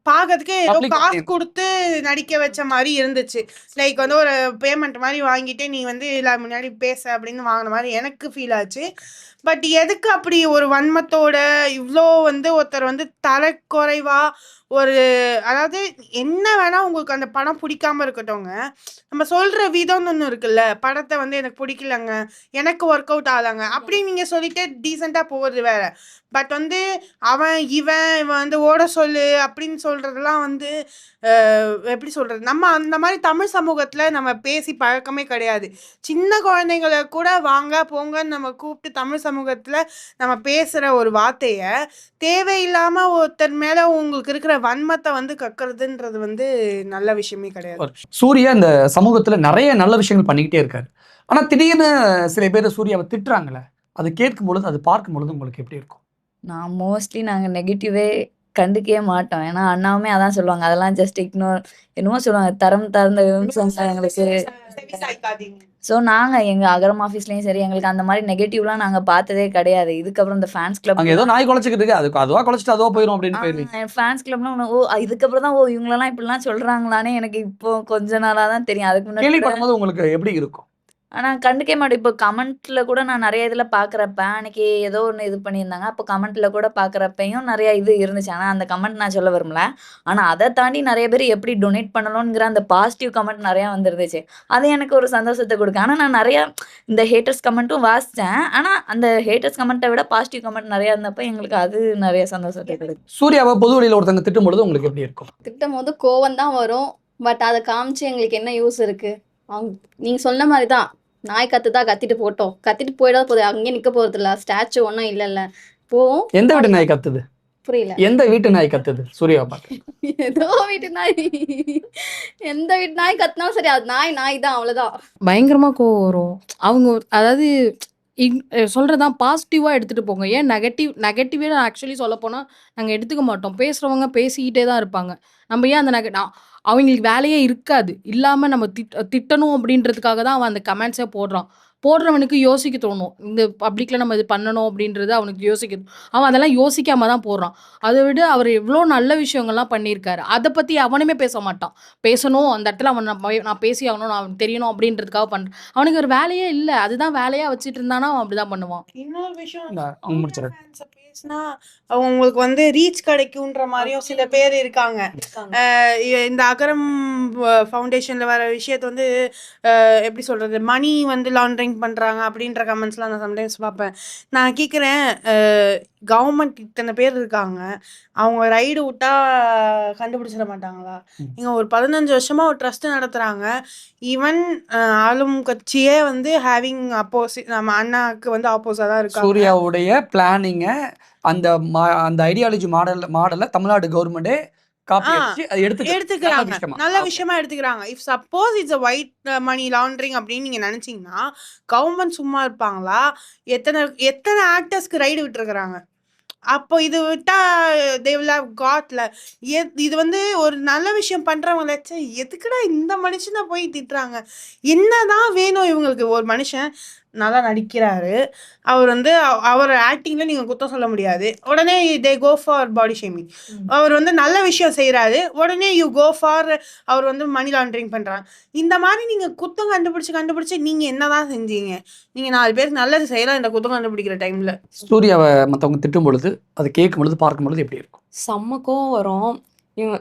பாக்கிறதுக்கு ஏதோ காசு கொடுத்து நடிக்க வச்ச மாதிரி இருந்துச்சு. லைக் வந்து ஒரு பேமெண்ட் மாதிரி வாங்கிட்டு நீ வந்து எல்லாரும் முன்னாடி பேச அப்படின்னு வாங்கின மாதிரி எனக்கு ஃபீல் ஆச்சு. பட் எதுக்கு அப்படி ஒரு வன்மத்தோட இவ்வளோ வந்து ஒருத்தர் வந்து தரக்குறைவா ஒரு, அதாவது என்ன வேணா உங்களுக்கு அந்த படம் பிடிக்காம இருக்கட்டும்ங்க, நம்ம சொல்ற சொல்ற விதம்னு ஒன்று இருக்குல்ல, படத்தை வந்து எனக்கு பிடிக்கலங்க, எனக்கு ஒர்க் அவுட் ஆகலங்க அப்படி நீங்க சொல்லிட்டு டீசெண்டா போகிறது வேற. பட் வந்து இவன் வந்து ஓட சொல்லு அப்படின்னு சொல்றதெல்லாம் வந்து எப்படி சொல்றது, நம்ம அந்த மாதிரி தமிழ் சமூகத்துல நம்ம பேசி பழக்கமே கிடையாது. சின்ன குழந்தைங்களை கூட வாங்க போங்கன்னு நம்ம கூப்பிட்டு தமிழ் சமூகத்துல நம்ம பேசுற ஒரு வார்த்தைய தேவையில்லாம ஒருத்தர் மேல உங்களுக்கு இருக்கிற வன்மத்தை வந்து கக்குறதுன்றது வந்து நல்ல விஷயமே கிடையாது. சூர்யா இந்த சமூகத்துல நிறைய நல்ல விஷயங்கள் பண்ணிக்கிட்டே இருக்காரு. ஆனா திடீர்னு சில பேர் சூர்யாவை திட்டுறாங்களே, அது கேட்கும் பொழுது அது பார்க்கும் பொழுது உங்களுக்கு எப்படி இருக்கும்? நான் மோஸ்ட்லி நாங்கள் நெகட்டிவே கண்டுக்கவே மாட்டோம். ஏன்னா அண்ணாவுமே அதான் சொல்லுவாங்க, அதெல்லாம் ஜஸ்ட் இக்னோர் என்னமோ சொல்லுவாங்க, தரம் தாழ்ந்த விமர்சனம் எங்களுக்கு. ஸோ நாங்கள் எங்கள் அகரம் ஆஃபீஸ்லேயும் சரி, எங்களுக்கு அந்த மாதிரி நெகட்டிவ்லாம் நாங்கள் பார்த்ததே கிடையாது. இதுக்கப்புறம் இந்த ஃபேன்ஸ் கிளப் அங்க ஏதோ நாய் குலைச்சிக்கிட்டு இருக்கு, அதுக்கு அதுவா குலைச்சிட்டு அதுவா போயிடும் அப்படின்னு போயிருவீங்க. ஃபேன்ஸ் கிளப்லாம் இதுக்கப்புறம் தான் இவங்களெல்லாம் இப்படிலாம் சொல்கிறாங்களானே எனக்கு இப்போ கொஞ்ச நாளாக தான் தெரியும். அதுக்கு முன்னாடி கேள்விப்படும் போது உங்களுக்கு எப்படி இருக்கும்? ஆனால் கண்டுக்கவே மாட்டேன். இப்போ கமெண்ட்டில் கூட நான் நிறைய இதில் பார்க்குறப்ப, அன்னைக்கு ஏதோ ஒன்று இது பண்ணியிருந்தாங்க, அப்போ கமெண்ட்டில் கூட பார்க்குறப்பையும் நிறைய இது இருந்துச்சு. ஆனால் அந்த கமெண்ட் நான் சொல்ல விரும்பல. ஆனால் அதை தாண்டி நிறைய பேர் எப்படி டொனேட் பண்ணணுங்கிற அந்த பாசிட்டிவ் கமெண்ட் நிறையா வந்துருந்துச்சு. அது எனக்கு ஒரு சந்தோஷத்தை கொடுக்கும். ஆனால் நான் நிறையா இந்த ஹேட்டர்ஸ் கமெண்ட்டும் வாசித்தேன். ஆனால் அந்த ஹேட்டர்ஸ் கமெண்ட்டை விட பாசிட்டிவ் கமெண்ட் நிறையா இருந்தப்போ எங்களுக்கு அது நிறைய சந்தோஷத்தை கொடுக்கும். சூர்யாவை பொது வழியில் ஒருத்தங்க திட்டும் பொழுது உங்களுக்கு எப்படி இருக்கும்? திட்டம் போது கோவம் தான் வரும். பட் அதை காமிச்சு எங்களுக்கு என்ன யூஸ் இருக்கு? அவங்க நீங்க சொன்ன மாதிரி தான், நாய் கத்துதா கத்திட்டு போட்டோம், கத்திட்டு போயிடாத போகுது, அங்கேயே நிக்க போறது இல்ல, ஸ்டாச்சு ஒன்றும் இல்லைல்ல போவோம். எந்த வீட்டு நாய் கத்துது? புரியல. எந்த வீட்டு நாய் கத்துது சூர்யாவை பார்த்து? ஏதோ வீட்டு நாய், எந்த வீட்டு நாய் கத்தினாலும் சரி, அது நாய் தான், அவ்வளவுதான். பயங்கரமா கோவம் வரும். அவங்க அதாவது சொல்றதான் பாசிட்டிவா எடுத்துட்டு போங்க. ஏன் நெகட்டிவே ஆக்சுவலி சொல்ல போனா நாங்க எடுத்துக்க மாட்டோம். பேசுறவங்க பேசிக்கிட்டே தான் இருப்பாங்க. நம்ம ஏன் அந்த அவங்களுக்கு வேலையே இருக்காது. இல்லாம நம்ம திட்டணும் அப்படின்றதுக்காக தான் அவன் அந்த கமெண்ட்ஸே போடுறான். போடுறவனுக்கு யோசிக்க தோணும். இந்த பப்ளிக்ல நம்ம இது பண்ணணும் அப்படின்றது அவனுக்கு யோசிக்க அவன் அதெல்லாம் யோசிக்காம தான் போடுறான். அதை விட அவர் எவ்வளோ நல்ல விஷயங்கள்லாம் பண்ணியிருக்காரு. அதை பத்தி அவனுமே பேச மாட்டான். பேசணும் அந்த இடத்துல அவன் நான் பேசி ஆகணும், நான் தெரியணும் அப்படின்றதுக்காக பண்றேன். அவனுக்கு ஒரு வேலையே இல்லை, அதுதான் வேலையா வச்சுட்டு இருந்தானா அவன் அப்படிதான் பண்ணுவான். இன்னொரு விஷயம், இல்ல, அவங்க முடிச்சிடுறேன். பேசினா அவங்களுக்கு வந்து ரீச் கிடைக்கும்ன்ற மாதிரியும் சில பேர் இருக்காங்க. இந்த அகரம் ஃபவுண்டேஷன்ல வர விஷயத்தை வந்து எப்படி சொல்றது, மணி வந்து லாண்ட்ரிங் பண்றாங்க அப்படின்ற கமெண்ட்ஸ்லாம் நான் சம்டைம்ஸ் பார்ப்பேன். நான் கேட்குறேன், கவர்மெண்ட் இத்தனை பேர் இருக்காங்க, அவங்க ரைடு விட்டா கண்டுபிடிச்சிட மாட்டாங்களா? இங்க ஒரு 15 வருஷமா ஒரு ட்ரஸ்ட் நடத்துறாங்க. ஈவன் ஆளும் கட்சியே வந்து ஹேவிங் அப்போசிட், நம்ம அண்ணாக்கு வந்து ஆப்போஸா தான் இருக்காங்க. சூர்யாவுடைய பிளானிங்க அந்த ஐடியாலஜி மாடலை தமிழ்நாடு கவர்மெண்டே காப்பி அடிச்சு அதை எடுத்துக்கிறாங்க, நல்ல விஷயமா எடுத்துக்கிறாங்க. If suppose it's a white money laundering அப்படின்னு நீங்க நினைச்சீங்கன்னா கவர்மெண்ட் சும்மா இருப்பாங்களா? எத்தனை ஆக்டர்ஸ்க்கு ரைடு விட்டுருக்குறாங்க. அப்போ இது விட்டா they will have gotல. இது வந்து ஒரு நல்ல விஷயம் பண்றவங்க எதுக்குடா இந்த மனுஷனை போய் திட்டுறாங்க? என்னதான் வேணும் இவங்களுக்கு? ஒரு மனுஷன் நல்லா நடிக்கிறாரு, அவர் வந்து அவர் ஆக்டிங்ல நீங்க குத்தம் சொல்ல முடியாது. உடனே they go for body shaming. அவர் வந்து நல்ல விஷயம் செய்யறாரு, உடனே யூ கோ ஃபார் அவர் வந்து மணி லாண்ட்ரிங் பண்றாங்க. இந்த மாதிரி நீங்க குத்தம் கண்டுபிடிச்சு நீங்க என்னதான் செஞ்சீங்க? நீங்க 4 பேருக்கு நல்லது செய்யலாம் இந்த குத்தம் கண்டுபிடிக்கிற டைம்ல. சூர்யாவை மற்றவங்க திட்டும் பொழுது, அதை கேட்கும் பொழுது, பார்க்கும் பொழுது எப்படி இருக்கும்? செம்ம கோவம் வரும். இவங்க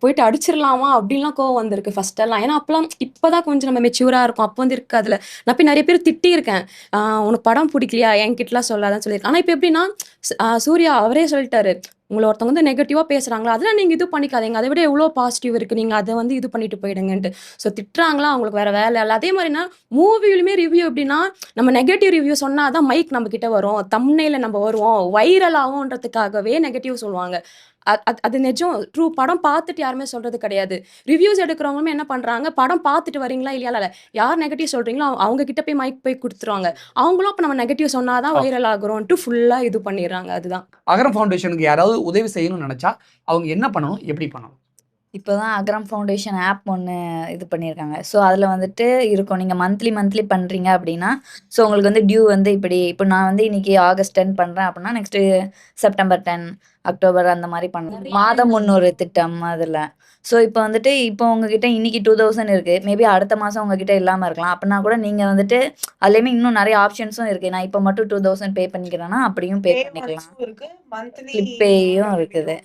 போயிட்டு அடிச்சிடலாமா அப்படின்லாம் கோவம் வந்திருக்கு ஃபர்ஸ்ட் எல்லாம். ஏன்னா அப்பெல்லாம் இப்போதான் கொஞ்சம் நம்ம மெச்சூரா இருக்கும். அப்போ வந்து இருக்கு அதுல நான் போய் நிறைய பேர் திட்டி இருக்கேன். உனக்கு படம் பிடிக்கலையா என்கிட்டலாம் சொல்லாதான் சொல்லியிருக்கேன். ஆனா இப்போ எப்படின்னா சூர்யா அவரே சொல்லிட்டாரு, உங்களை ஒருத்தவங்க வந்து நெகட்டிவா பேசுறாங்களா, அதெல்லாம் நீங்க இது பண்ணிக்காதீங்க, அதை விட எவ்வளோ பாசிட்டிவ் இருக்கு, நீங்க அதை வந்து இது பண்ணிட்டு போயிடுங்கன்ட்டு. ஸோ திட்டுறாங்களா, அவங்களுக்கு வேற வேலை இல்லை. அதே மாதிரினா மூவிலுமே ரிவ்யூ எப்படின்னா, நம்ம நெகட்டிவ் ரிவ்யூ சொன்னாதான் மைக் நம்ம கிட்ட வரும், தம்ப்நெயில்ல நம்ம வருவோம், வைரல் ஆகும்ன்றதுக்காகவே நெகட்டிவ் சொல்லுவாங்க. அது நிஜம் ட்ரூ. படம் பார்த்துட்டு யாருமே சொல்றது கிடையாது. ரிவ்யூஸ் எடுக்கிறவங்களுமே என்ன பண்றாங்க, படம் பார்த்துட்டு வரீங்களா இல்லையா, யார் நெகட்டிவ் சொல்றீங்களோ அவங்க கிட்ட போய் மைக் போய் கொடுத்துருவாங்க. அவங்களும் அப்போ நம்ம நெகட்டிவ் சொன்னாதான் வைரல் ஆகுறோம்ட்டு ஃபுல்லா இது பண்ணிடுறாங்க. அதுதான் அகரம் ஃபவுண்டேஷனுக்கு யாராவது உதவி செய்யணும்னு நினைச்சா அவங்க என்ன பண்ணணும், எப்படி பண்ணணும்? இப்போ தான் அகரம் ஃபவுண்டேஷன் ஆப் ஒன்று இது பண்ணியிருக்காங்க. ஸோ அதில் வந்துட்டு இருக்கும், நீங்கள் மந்த்லி பண்ணுறீங்க அப்படின்னா, ஸோ உங்களுக்கு வந்து டியூ வந்து இப்போ நான் வந்து இன்னைக்கு ஆகஸ்ட் 10 பண்ணுறேன் அப்படின்னா நெக்ஸ்ட்டு செப்டம்பர் 10, அக்டோபர் அந்த மாதிரி பண்ணலாம். மாதம் 300 திட்டம் அதில். ஸோ இப்போ வந்துட்டு உங்ககிட்ட இன்னைக்கு 2000 இருக்குது, மேபி அடுத்த மாதம் உங்ககிட்ட இல்லாமல் இருக்கலாம். அப்படின்னா கூட நீங்கள் வந்துட்டு அதுலேயுமே இன்னும் நிறைய ஆப்ஷன்ஸும் இருக்குது. நான் இப்போ மட்டும் 2000 பே பண்ணிக்கிறேன்னா அப்படியும் பே பண்ணிக்கலாம். கிளிப்பேயும் இருக்குது.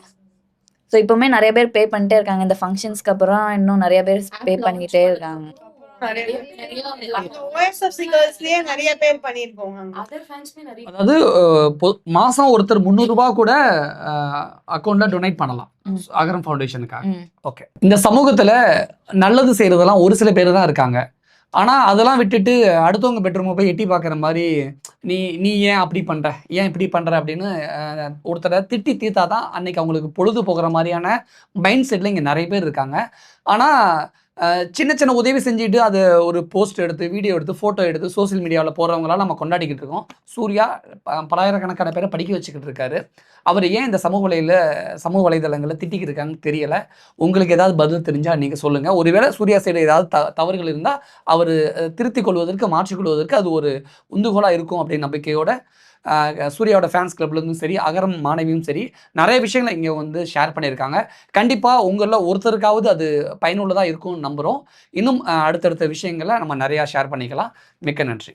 ஸோ இப்போவுமே நிறைய பேர் பே பண்ணிட்டே இருக்காங்க. இந்த ஃபங்க்ஷன்ஸ்க்கு அப்புறம் இன்னும் நிறைய பேர் பே பண்ணிக்கிட்டே இருக்காங்க. நிறைய அந்த OSFC girls-லயே நிறைய பேர் பண்ணிருக்கோம் அங்க. அதர் ஃபேன்ஸ்மே நிறைய அதாவது மாசம் ஒருத்தர் 300 ரூபாய் கூட அக்கௌண்ட்ல டொனேட் பண்ணலாம் அகரம் ஃபவுண்டேஷனுக்காக. ம். ஓகே. இந்த சமூகத்துல நல்லது செய்யறதெல்லாம் ஒரு சில பேர் தான் இருக்காங்க. ஆனா அதெல்லாம் விட்டுட்டு அடுத்தவங்க பெட்ரூமை போய் எட்டி பார்க்குற மாதிரி நீ ஏன் அப்படி பண்ற, ஏன் இப்படி பண்ற அப்படின்னு ஒருத்தரை திட்டி தீர்த்தா தான் அன்னைக்கு அவங்களுக்கு பொழுது போகிற மாதிரியான மைண்ட் செட்டில் இங்கே நிறைய பேர் இருக்காங்க. ஆனா சின்ன சின்ன உதவி செஞ்சுட்டு அது ஒரு போஸ்ட் எடுத்து வீடியோ எடுத்து ஃபோட்டோ எடுத்து சோசியல் மீடியாவில் போகிறவங்களாம் நம்ம கொண்டாடிக்கிட்டு இருக்கோம். சூர்யா பலாயிரக்கணக்கான பேரை படிக்க வச்சுக்கிட்டு இருக்காரு. அவர் ஏன் இந்த சமூக வலைதளங்களில் திட்டிக்கிட்டு இருக்காங்கன்னு தெரியலை. உங்களுக்கு ஏதாவது பதில் தெரிஞ்சால் நீங்கள் சொல்லுங்கள். ஒருவேளை சூர்யா சைடு ஏதாவது தவறுகள் இருந்தால் அவர் திருத்திக் கொள்வதற்கு மாற்றிக்கொள்வதற்கு அது ஒரு உந்துகோலாக இருக்கும் அப்படின்னு நம்பிக்கையோட சூர்யாவோட ஃபேன்ஸ் கிளப்லேருந்தும் சரி அகரம் மாணவியும் சரி நிறைய விஷயங்களை இங்கே வந்து ஷேர் பண்ணியிருக்காங்க. கண்டிப்பாக உங்களில் ஒருத்தருக்காவது அது பயனுள்ளதாக இருக்கும்னு நம்புகிறோம். இன்னும் அடுத்தடுத்த விஷயங்களை நம்ம நிறையா ஷேர் பண்ணிக்கலாம். மிக்க நன்றி.